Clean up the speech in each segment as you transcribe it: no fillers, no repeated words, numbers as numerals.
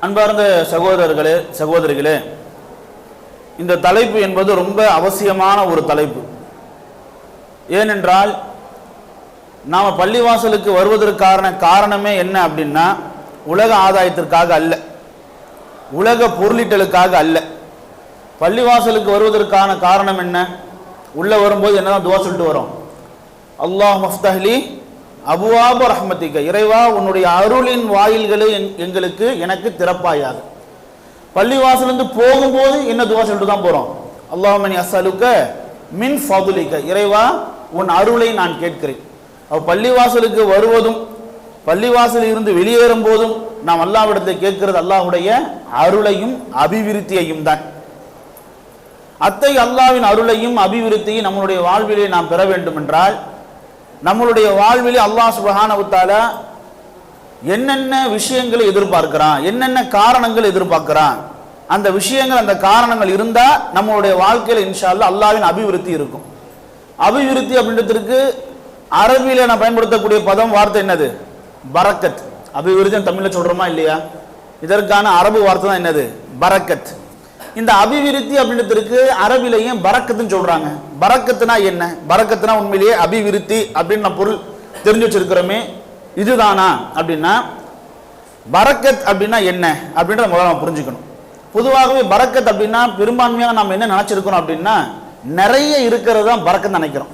அன்பார்ந்த சகோதரர்களே சகோதரிகளே, இந்த தலைப்பு என்பது ரொம்ப அவசியமான ஒரு தலைப்பு. ஏனென்றால் நாம் பள்ளிவாசலுக்கு வருவதற்கான காரணமே என்ன அப்படின்னா, உலக ஆதாயத்திற்காக அல்ல, உலக பொருளீட்டலுக்காக அல்ல. பள்ளிவாசலுக்கு வருவதற்கான காரணம் என்ன? உள்ள வரும்போது என்னதான் துவா சொல்லிட்டு வரோம், அல்லாஹ் மஃப்தஹ்லி அபுவாப ரஹ்மத்திக்க, இறைவா உன்னுடைய அருளின் வாயில்களை எனக்கு திறப்பாயாக. பள்ளிவாசலிருந்து போகும்போது என்ன துவா சொல்லிட்டு தான் போறோம், அல்லாஹும்மனி அஸ்அலுக்க மின் ஃபதுலிக்க, இறைவா உன் அருளை நான் கேட்கிறேன். பள்ளிவாசலுக்கு வருவதும் பள்ளிவாசலில் இருந்து வெளியேறும் போதும் நாம் அல்லாஹ்விடத்தை கேட்கிறது அல்லாஹ்வுடைய அருளையும் அபிவிருத்தியையும் தான். அல்லாஹ்வின் அருளையும் அபிவிருத்தியும் நம்மளுடைய வாழ்விலே நாம் பெற வேண்டும் என்றால், நம்மளுடைய வாழ்விலே அல்லாஹ் சுப்ஹானஹு வ தஆலா என்னென்ன விஷயங்களை எதிர்பார்க்கிறான், என்னென்ன காரணங்கள் எதிர்பார்க்கிறான், அந்த விஷயங்கள் அந்த காரணங்கள் இருந்தா நம்மளுடைய வாழ்க்கையில இன்ஷா அல்லாஹ் அல்லாஹ்வின் அபிவிருத்தி இருக்கும். அபிவிருத்தி அப்படின்றதுக்கு அரபியில நான் பயன்படுத்தக்கூடிய வார்த்தை என்னது? பரக்கத். அபிவிருத்தி தமிழ்ல சொல்றோமா இல்லையா? இதற்கான அரபு வார்த்தை தான் என்னது? பரக்கத். இந்த அபிவிருத்தி அப்படின்றதுக்கு அரபிலையும் பரக்கத்துன்னு சொல்றாங்க. பரக்கத்துனா என்ன? பரக்கத்துனா உண்மையிலேயே அபிவிருத்தி அப்படின்னு நான் பொருள் தெரிஞ்சு வச்சிருக்கிறோமே, இதுதானா அப்படின்னா, பரக்கத் அப்படின்னா என்ன அப்படின்றத முதல்ல நம்ம புரிஞ்சுக்கணும். பொதுவாகவே பரக்கத் அப்படின்னா பெரும்பான்மையாக நம்ம என்ன நினைச்சிருக்கிறோம் அப்படின்னா, நிறைய இருக்கிறது தான் பரக்கத் நினைக்கிறோம்.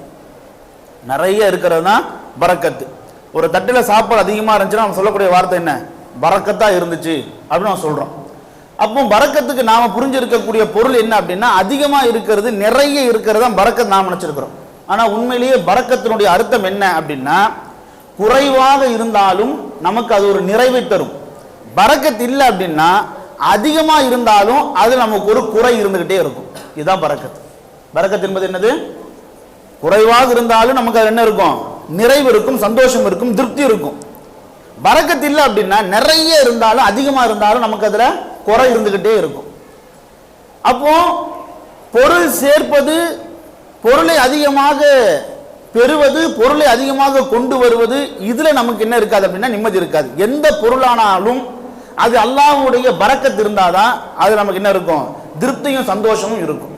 நிறைய இருக்கிறது தான் பரக்கத்து. ஒரு தட்டில் சாப்பாடு அதிகமாக இருந்துச்சுன்னா நம்ம சொல்லக்கூடிய வார்த்தை என்ன? பரக்கத்தா இருந்துச்சு அப்படின்னு நம்ம சொல்றோம். அப்போ பரக்கத்துக்கு நாம புரிஞ்சிருக்கக்கூடிய பொருள் என்ன அப்படின்னா, அதிகமா இருக்கிறது, நிறைய இருக்கிறது தான் பரக்கத் நாம் நினைச்சிருக்கிறோம். ஆனா உண்மையிலேயே பரக்கத்தினுடைய அர்த்தம் என்ன அப்படின்னா, குறைவாக இருந்தாலும் நமக்கு அது ஒரு நிறைவை தரும். பரக்கத் இல்லை அப்படின்னா அதிகமா இருந்தாலும் அது நமக்கு ஒரு குறை இருந்துகிட்டே இருக்கும். இதுதான் பரக்கத். பரக்கத் என்பது என்னது? குறைவாக இருந்தாலும் நமக்கு அது என்ன இருக்கும்? நிறைவு இருக்கும், சந்தோஷம் இருக்கும், திருப்தி இருக்கும். பரக்கத் இல்லை அப்படின்னா நிறைய இருந்தாலும் அதிகமா இருந்தாலும் நமக்கு அதுல குறை இருந்துகிட்டே இருக்கும். அப்போ பொருள் சேர்ப்பது, பொருளை அதிகமாக பெறுவது, பொருளை அதிகமாக கொண்டு வருவது, இதுல நமக்கு என்ன இருக்காது அப்படின்னா நிம்மதி இருக்காது. எந்த பொருளானாலும் அது அல்லாஹ்வுடைய பரக்கத் இருந்தாதான் அது நமக்கு என்ன இருக்கும்? திருப்தியும் சந்தோஷமும் இருக்கும்.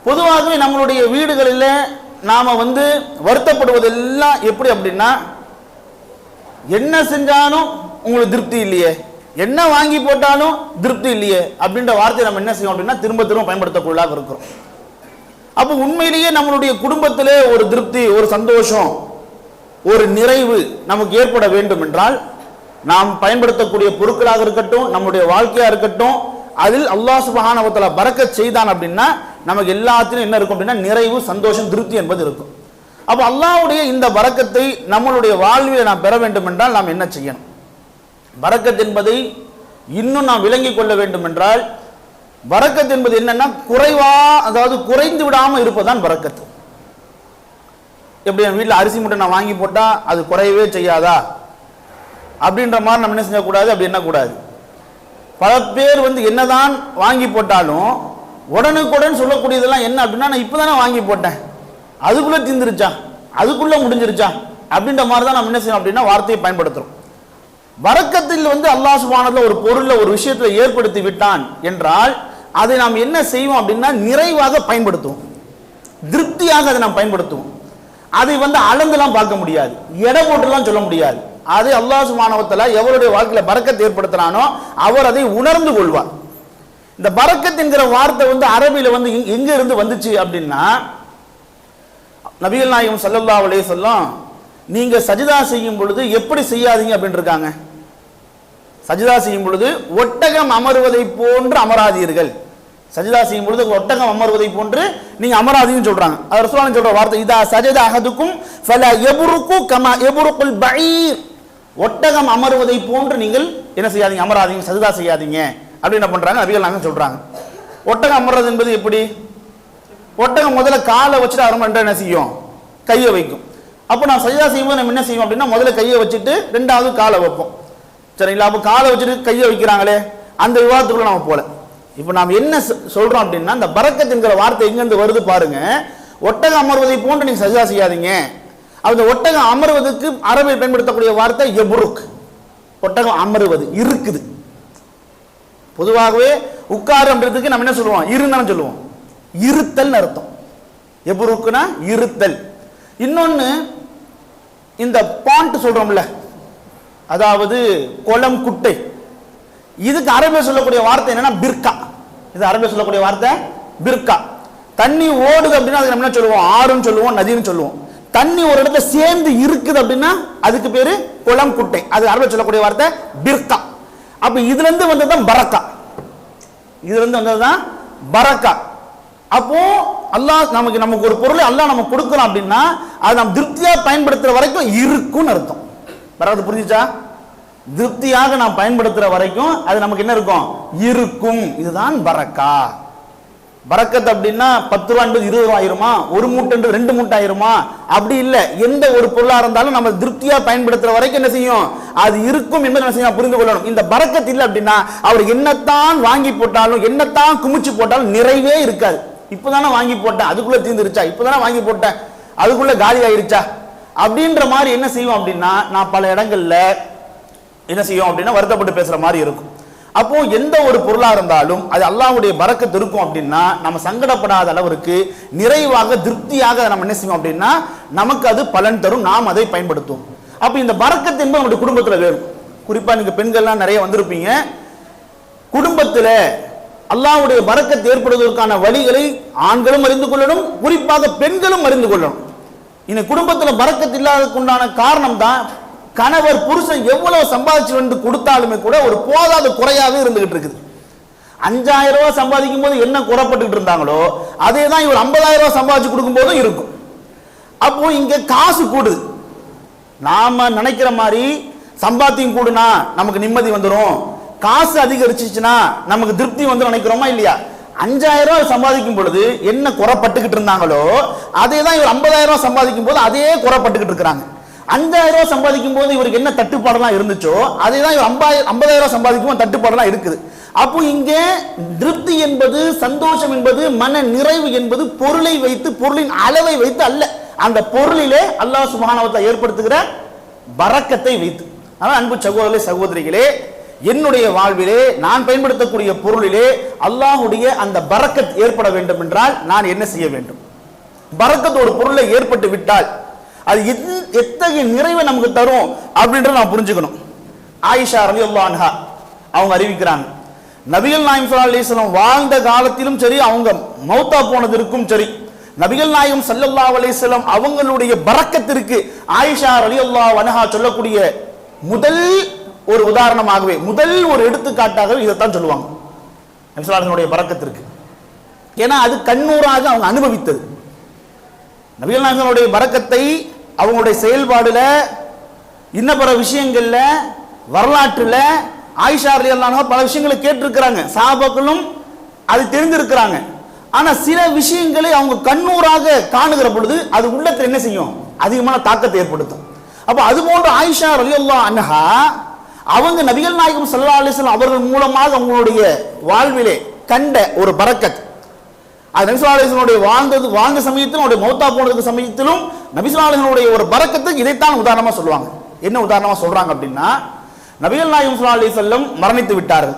பொதுவாகவே நம்மளுடைய வீடுகளில் நாம வருத்தப்படுவதெல்லாம் எப்படி அப்படின்னா, என்ன செஞ்சாலும் உங்களுக்கு திருப்தி இல்லையே, என்ன வாங்கி போட்டாலும் திருப்தி இல்லையே அப்படின்ற வார்த்தையை நம்ம என்ன செய்வோம் அப்படின்னா திரும்ப திரும்ப பயன்படுத்தக்கூடியதாக இருக்கிறோம். அப்போ உண்மையிலேயே நம்மளுடைய குடும்பத்திலே ஒரு திருப்தி, ஒரு சந்தோஷம், ஒரு நிறைவு நமக்கு ஏற்பட வேண்டும் என்றால், நாம் பயன்படுத்தக்கூடிய பொருட்களாக இருக்கட்டும், நம்முடைய வாழ்க்கையா இருக்கட்டும், அதில் அல்லாஹ் சுப்ஹானஹு வ தஆலா பரக்கத் செய்தான் அப்படின்னா நமக்கு எல்லாத்திலும் என்ன இருக்கும் அப்படின்னா நிறைவு, சந்தோஷம், திருப்தி என்பது இருக்கும். அப்போ அல்லாஹ்வுடைய இந்த பரக்கத்தை நம்மளுடைய வாழ்வில் நாம் பெற வேண்டும் என்றால் நாம் என்ன செய்யணும்? பரக்கத் என்பதை இன்னும் நாம் விளங்கிக் கொள்ள வேண்டும் என்றால், பரக்கத் என்பது என்னன்னா அதாவது குறைந்து விடாம இருப்பதுதான் பரக்கத். எப்படி என் வீட்டில் அரிசி மூட்டை நான் வாங்கி போட்டா அது குறையவே செய்யாதா அப்படின்ற மாதிரி நம்ம என்ன செய்யக்கூடாது, அப்படி என்ன கூடாது. பல பேர் என்னதான் வாங்கி போட்டாலும் உடனுக்குடன் சொல்லக்கூடியதெல்லாம் என்ன அப்படின்னா, நான் இப்பதானே வாங்கி போட்டேன், அதுக்குள்ள தீந்துருச்சா, அதுக்குள்ள முடிஞ்சிருச்சா அப்படின்ற மாதிரி தான் நம்ம என்ன செய்யணும் அப்படின்னா வார்த்தையை பயன்படுத்துறோம். பரக்கத்தில் அல்லாஹ் சுப்ஹானஹு வ தஆலா ஒரு பொருள்ல ஒரு விஷயத்தை ஏற்படுத்தி விட்டான் என்றால் அதை நாம் என்ன செய்வோம் அப்படின்னா நிறைவாக பயன்படுத்துவோம், திருப்தியாக அதை நாம் பயன்படுத்துவோம். அதை அளந்துலாம் பார்க்க முடியாது, எடை போட்டுலாம் சொல்ல முடியாது. அதை அல்லாஹ் சுப்ஹானஹு வ தஆலா எவருடைய வாழ்க்கையில பரக்கத் ஏற்படுத்தினானோ அவர் அதை உணர்ந்து கொள்வார். இந்த பரக்கத் என்கிற வார்த்தை அரபியில எங்க இருந்து வந்துச்சு அப்படின்னா, நபிகள் நாயகம் ஸல்லல்லாஹு அலைஹி வஸல்லம் நீங்க சஜிதா செய்யும் பொழுது எப்படி செய்யாதீங்க அப்படின்னு இருக்காங்க. சஜிதா செய்யும் பொழுது ஒட்டகம் அமருவதை போன்று அமராதீர்கள். சஜிதா செய்யும் பொழுது ஒட்டகம் அமருவதை போன்று நீங்க அமராதீங்கன்னு சொல்றாங்க. அது ரசூலுல்லாஹ் சொல்ற வார்த்தை, இதா சஜத அஹதுக்கும் ஃபலா யபுருக்கு கமா யபுருக்குல் பஈர். ஒட்டகம் அமருவதை போன்று நீங்கள் என்ன செய்யாதீங்க, அமராதீங்க, சஜிதா செய்யாதீங்க அப்படி என்ன பண்றாங்க நபிகள் நாயகம் சொல்றாங்க. ஒட்டகம் அமர்றது என்பது எப்படி? ஒட்டகம் முதல்ல காலை வச்சுட்டு அரை என்ன செய்யும், கையை வைக்கும். அப்போ நான் சஜிதா செய்யும்போது நம்ம என்ன செய்வோம் அப்படின்னா முதல்ல கையை வச்சுட்டு ரெண்டாவது காலை வைப்போம். சரிங்களா? அப்போ காலை வச்சுட்டு கையை வைக்கிறாங்களே, அந்த விவாதத்துக்குள்ள நம்ம போல. இப்போ நாம் என்ன சொல்றோம் அப்படின்னா, இந்த பரக்கத் என்கிற வார்த்தை எங்கிருந்து வருது பாருங்க. ஒட்டகம் அமர்வதை போன்று நீங்க சஜிதா செய்யாதீங்க. அந்த ஒட்டகம் அமர்வதற்கு அரபில் பயன்படுத்தக்கூடிய வார்த்தை எபுருக். ஒட்டகம் அமருவது இருக்குது. பொதுவாகவே உட்காருன்றதுக்கு நம்ம என்ன சொல்லுவோம், இருந்தாலும் சொல்லுவோம். இருத்தல் அர்த்தம். எப்படி இருக்குன்னா இருத்தல். இன்னொன்னு இந்த பாண்ட் சொல்றோம்ல, அதாவது குளம் குட்டை, இதுக்கு அரபில் சொல்லக்கூடிய வார்த்தை என்னன்னா பிர்கா. இது அரபில் சொல்லக்கூடிய வார்த்தை பிர்கா. தண்ணி ஓடுது அப்படின்னா அதுக்கு நம்ம என்ன சொல்லுவோம், ஆறுன்னு சொல்லுவோம், நதின்னு சொல்லுவோம். தண்ணி ஒரு இடத்துல சேர்ந்து இருக்குது அப்படின்னா அதுக்கு பேரு குளம் குட்டை. அது அரபில் சொல்லக்கூடிய வார்த்தை பிர்கா. அப்ப இதுல இருந்து வந்ததுதான் பரக்கா. இதுல இருந்து வந்ததுதான் பரக்கா. அப்போ அல்லாஹ் நமக்கு ஒரு பொருளை அல்லாஹ் நமக்கு கொடுக்கணும் அப்படின்னா அது நம்ம திருப்தியா பயன்படுத்துற வரைக்கும் இருக்கும்னு அர்த்தம். பரவாயில்ல, புரிஞ்சுச்சா? திருப்தியாக நாம் பயன்படுத்துற வரைக்கும் அது நமக்கு என்ன இருக்கும், இருக்கும். இதுதான் பரக்கா. பரக்கத் அப்படின்னா 10 ரூபாய் என்பது 20 ரூபாய் ஆயிருமா, ஒரு மூட்டை 2 மூட்டை ஆயிருமா, அப்படி இல்லை. எந்த ஒரு பொருளா இருந்தாலும் நம்ம திருப்தியா பயன்படுத்துற வரைக்கும் என்ன செய்யும், அது இருக்கும் என்பதை என்ன செய்யணும், புரிந்து கொள்ளணும். இந்த பரக்கத் இல்லை அப்படின்னா அவர் என்னத்தான் வாங்கி போட்டாலும் என்னத்தான் குமிச்சு போட்டாலும் நிறைவே இருக்காது. இப்பதானே வாங்கி போட்டேன் அதுக்குள்ள தீர்ந்துருச்சா, இப்பதானே வாங்கி போட்டேன் அதுக்குள்ள காலி ஆயிருச்சா அப்படின்ற மாதிரி என்ன செய்வோம் அப்படின்னா நான் பல இடங்கள்ல என்ன செய்யும் அப்படின்னா வருத்தப்பட்டு பேசுற மாதிரி இருக்கும். அப்போ எந்த ஒரு பொருளா இருந்தாலும் அது அல்லாஹ்வுடைய பரக்கத் இருக்கும் அப்படின்னா நம்ம சங்கடப்படாத அளவிற்கு நிறைவாக திருப்தியாக நம்ம என்ன செய்வோம் அப்படின்னா நமக்கு அது பலன் தரும், நாம் அதை பயன்படுத்துவோம். அப்ப இந்த பரக்கத் என்பது நம்முடைய குடும்பத்துல வேணும். குறிப்பா நீங்க பெண்கள்லாம் நிறைய வந்திருப்பீங்க. குடும்பத்துல அல்லாஹ்வுடைய பரக்கத் ஏற்படுவதற்கான வழிகளை ஆண்களும் அறிந்து கொள்ளணும், குறிப்பாக பெண்களும் அறிந்து கொள்ளணும். இந்த குடும்பத்துல பரக்கத் இல்லாததுக்கு உண்டான காரணம் தான் கணவர் புருஷன் எவ்வளவு சம்பாதிச்சு வந்து கொடுத்தாலுமே கூட ஒரு போதாத குறையாவே இருந்துகிட்டு இருக்குது. 5000 ரூபாய் சம்பாதிக்கும் போது என்ன குறைப்பட்டு இருந்தாங்களோ அதே தான் இவர் 50000 ரூபாய் சம்பாதிச்சு கொடுக்கும் போதும் இருக்கும். அப்போ இங்க காசு கூடுது. நாம நினைக்கிற மாதிரி சம்பாத்தியம் கூடுனா நமக்கு நிம்மதி வந்துடும், காசு அதிகரிச்சுச்சுன்னா நமக்கு திருப்தி வந்து நினைக்கிறோமா இல்லையா? 5000 ரூபாய் சம்பாதிக்கும் பொழுது என்ன குறைப்பட்டுக்கிட்டு இருந்தாங்களோ அதே தான் இவர் 50000 ரூபாய் சம்பாதிக்கும் போது அதே குறைப்பட்டுக்கிட்டு இருக்கிறாங்க. 5000 ரூபாய் சம்பாதிக்கும் போது இவருக்கு என்ன தட்டுப்பாடெல்லாம் இருந்துச்சோ அதே தான் இவர் 50000 ரூபாய் சம்பாதிக்கும் போது தட்டுப்பாடெல்லாம் இருக்குது. அப்போ இங்கே திருப்தி என்பது, சந்தோஷம் என்பது, மன நிறைவு என்பது பொருளை வைத்து, பொருளின் அளவை வைத்து அல்ல, அந்த பொருளிலே அல்லாஹ் சுப்ஹானஹு வ தஆலா ஏற்படுத்துகிற பரக்கத்தை வைத்து. அதான் அன்பு சகோதரர்களே சகோதரிகளே, என்னுடைய வாழ்விலே நான் பயன்படுத்தக்கூடிய பொருளிலே அல்லாஹ்வுடைய அந்த பரக்கத் ஏற்பட வேண்டும் என்றால் நான் என்ன செய்ய வேண்டும்? பரக்கத் ஒரு பொருளை ஏற்பட்டு விட்டால் அது எத்தகைய நிறைவை நமக்கு தரும் அப்படின்றத நான் புரிஞ்சுக்கணும். ஆயிஷா ரலியல்லாஹு அன்ஹா அவங்க அறிவிக்கிறாங்க, நபிகள் நாயகம் ஸல்லல்லாஹு அலைஹி வஸல்லம் வாழ்ந்த காலத்திலும் சரி, அவங்க மௌத்தா போனதற்கும் சரி, நபிகள் நாயகம் ஸல்லல்லாஹு அலைஹி வஸல்லம் அவங்களுடைய பரக்கத்திற்கு ஆயிஷா ரலியல்லாஹு அன்ஹா சொல்லக்கூடிய முதல் ஒரு உதாரணமாகவே, முதல் ஒரு எடுத்துக்காட்டாகவே இதைத்தான் சொல்லுவாங்க நபி ஸல்லல்லாஹு அலைஹி வஸல்லம் பரக்கத்திற்கு. ஏன்னா அது கண்ணூராக அவங்க அனுபவித்தது. நபிகள் நாயகனுடைய பரக்கத்தை அவங்களுடைய செயல்பாடுல, இன்ன பிற விஷயங்கள்ல, வரலாற்றுல ஆயிஷா ரலியல்லாஹு அன்ஹா பல விஷயங்களை கேட்டிருக்கிறாங்க, சஹாபாக்களும் அது தெரிஞ்சிருக்கிறாங்க. ஆனா சில விஷயங்களை அவங்க கண்ணூராக காணுகிற பொழுது அது உள்ளத்தில் என்ன செய்யும், அதிகமான தாக்கத்தை ஏற்படுத்தும். அப்ப அது போன்ற ஆயிஷா ரலியல்லாஹு அன்ஹா அவங்க நபிகள் நாயகம் ஸல்லல்லாஹு அலைஹி வஸல்லம் அவர்கள் மூலமாக அவங்களுடைய வாழ்விலே கண்ட ஒரு பரக்கத், அது நபி ஸல்லல்லாஹு அலைஹி வஸல்லம் வாழ்ந்த சமயத்திலும் அவருடைய மௌத்தா போனதுக்கு சமயத்திலும் நபி ஸல்லல்லாஹு அலைஹி வஸல்லம் ஒரு பரக்கத்துக்கு இதைத்தான் உதாரணமா சொல்லுவாங்க. என்ன உதாரணமா சொல்றாங்க அப்படின்னா, நபிகள் நாயகம் ஸல்லல்லாஹு அலைஹி வஸல்லம் மரணித்து விட்டார்கள்.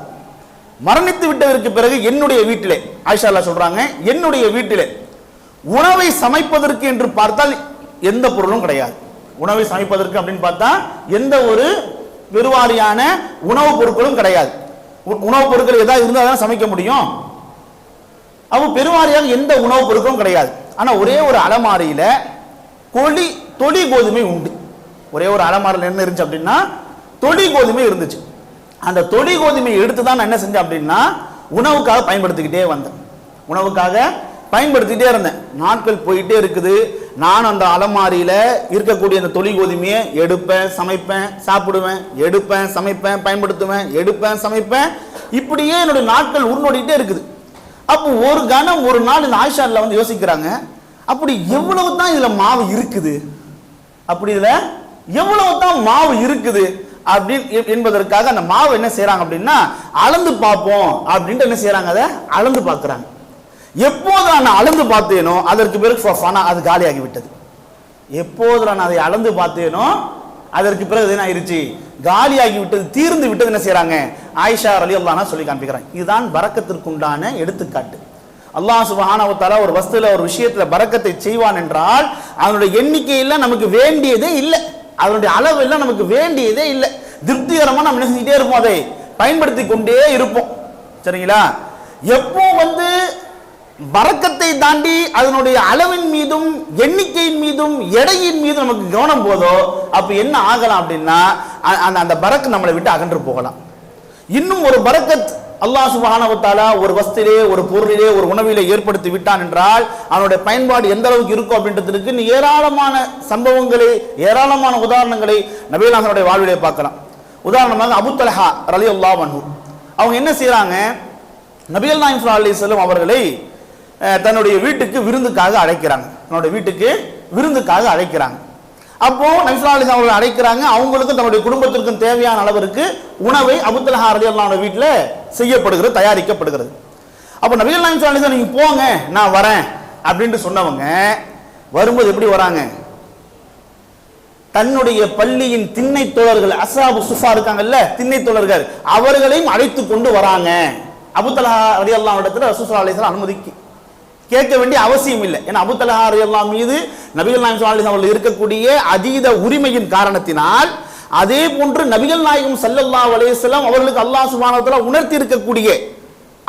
மரணித்து விட்டதற்கு பிறகு என்னுடைய வீட்டிலே, ஆயிஷா அல்லாஹ் சொல்றாங்க, என்னுடைய வீட்டிலே உணவை சமைப்பதற்கு என்று பார்த்தால் எந்த பொருளும் கிடையாது. உணவை சமைப்பதற்கு அப்படின்னு பார்த்தா எந்த ஒரு பெருவாரியான உணவுப் பொருட்களும் கிடையாது. உணவுப் பொருட்கள் ஏதாவது இருந்தால் தான் சமைக்க முடியும். அப்போ பெருவாரியாக எந்த உணவுப் பொருட்களும் கிடையாது. ஆனா ஒரே ஒரு அலமாரியில தொளி கோதுமை உண்டு. ஒரே ஒரு அலமாரியில் என்ன இருந்துச்சு அப்படின்னா தொளி கோதுமை இருந்துச்சு. அந்த தொளி கோதுமையை எடுத்து தான் நான் என்ன செஞ்சேன் அப்படின்னா உணவுக்காக பயன்படுத்திக்கிட்டே வந்தேன். உணவுக்காக பயன்படுத்திட்டே இருந்தேன். நாட்கள் போயிட்டே இருக்குது. நான் அந்த அலமாரியில இருக்கக்கூடிய அந்த தொளி கோதுமையை எடுப்பேன், சமைப்பேன், சாப்பிடுவேன், எடுப்பேன், சமைப்பேன், பயன்படுத்துவேன், எடுப்பேன், சமைப்பேன். இப்படியே என்னுடைய நாட்கள் உருண்டோடிட்டே இருக்குது. அப்போ ஒரு கணம் ஒரு நாள் இந்த ஆயிஷா அல்லாஹ் வந்து யோசிக்கிறாங்க, அப்படி எவ்வளவு தான் இதுல மாவு இருக்குது, அப்படி இதுல எவ்வளவு தான் மாவு இருக்குது அப்படின்னு என்பதற்காக அந்த மாவு என்ன செய்யறாங்க அப்படின்னா அளந்து பார்ப்போம் அப்படின்ட்டு என்ன செய்யறாங்க, அதை அளந்து பார்க்கிறாங்க. எப்போது நான் அளந்து பார்த்தேனோ அதற்கு பிறகு அது காலியாகி விட்டது. எப்போது நான் அதை அளந்து பார்த்தேனோ அதற்கு பிறகு என்ன ஆயிருச்சு, காலியாகி விட்டது, தீர்ந்து விட்டது. என்ன செய்யறாங்க, ஆயிஷா ரலியல்லாஹு அன்ஹா சொல்லி காண்பிக்கிறாங்க. இதுதான் பரக்கத்திற்குண்டான எடுத்துக்காட்டு. அல்லாஹ் சுப்ஹானஹு வ தஆலா ஒரு வஸ்துல ஒரு விஷயத்துல பரக்கத்தை செய்வான் என்றால் அதனுடைய எண்ணிக்கையெல்லாம் நமக்கு வேண்டியதே இல்லை, அதனுடைய அளவு எல்லாம் நமக்கு வேண்டியதே இல்லை. திருப்திகரமா நம்ம என்ன செஞ்சுட்டே இருப்போம், அதை பயன்படுத்தி கொண்டே இருப்போம். சரிங்களா? எப்போ பரக்கத்தை தாண்டி அதனுடைய அளவின் மீதும் எண்ணிக்கையின் மீதும் எடையின் மீதும் நமக்கு கவனம் போதோ அப்ப என்ன ஆகலாம் அப்படின்னா அந்த பரக்கத் நம்மளை விட்டு அகன்று போகலாம். இன்னும் ஒரு பரக்கத் அல்லாஹ் சுப்ஹானஹு வ தஆலா ஒரு வஸ்திலே, ஒரு பொருளிலே, ஒரு உணவிலே ஏற்படுத்தி விட்டான் என்றால் அதனுடைய பயன்பாடு எந்த அளவுக்கு இருக்கும் அப்படின்றதுக்கு ஏராளமான சம்பவங்களை, ஏராளமான உதாரணங்களை நபிகள் நாயகனுடைய வாழ்விலே பார்க்கலாம். உதாரணமாக அபூ தல்ஹா ரலியல்லாஹு அன்ஹு அவங்க என்ன செய்யறாங்க, நபிகள் நாயகம் ஸல்லல்லாஹு அலைஹி வஸல்லம் அவர்களை தன்னுடைய வீட்டுக்கு விருந்துக்காக அழைக்கிறாங்க. தன்னுடைய வீட்டுக்கு விருந்துக்காக அழைக்கிறாங்க. அப்போ நபி ஸல்லல்லாஹு அலைஹி வஸல்லம் அவர்களை அழைக்கிறாங்க. அவங்களுக்கும் தன்னுடைய குடும்பத்திற்கும் தேவையான அளவிற்கு உணவை அபூ தல்ஹா ரலியல்லாஹு அன்ஹு வீட்டில் செய்யப்படுகிறது, தயாரிக்கப்படுகிறது. அப்போ நபிகள் நாயகம் ஸல்லல்லாஹு அலைஹி வஸல்லம் நீங்க போங்க நான் வரேன் அப்படின்ட்டு சொன்னவங்க வரும்போது எப்படி வராங்க, தன்னுடைய பள்ளியின் திண்ணை தோழர்கள் அஸ்ஹாபு சுஃபா இருக்காங்கல்ல, திண்ணை தோழர்கள் அவர்களையும் அழைத்து கொண்டு வராங்க. அபூ தல்ஹா ரலியல்லாஹு அன்ஹு இடத்துல ரசூல் ஸல்லல்லாஹு அலைஹி வஸல்லம் அனுமதி கேட்க வேண்டிய அவசியம் இல்லை. ஏன்னா அபூ தல்ஹா ரலியல்லாஹு மீது நபிகள் நாயகம் ஸல்லல்லாஹு அலைஹி வஸல்லம் அவர்கள் இருக்கக்கூடிய அதீத உரிமையின் காரணத்தினால், அதே போன்று நபிகள் நாயகம் ஸல்லல்லாஹு அலைஹி வஸல்லம் அவர்களுக்கு அல்லாஹ் சுப்ஹானஹு வ தஆலா உணர்த்தி இருக்கக்கூடிய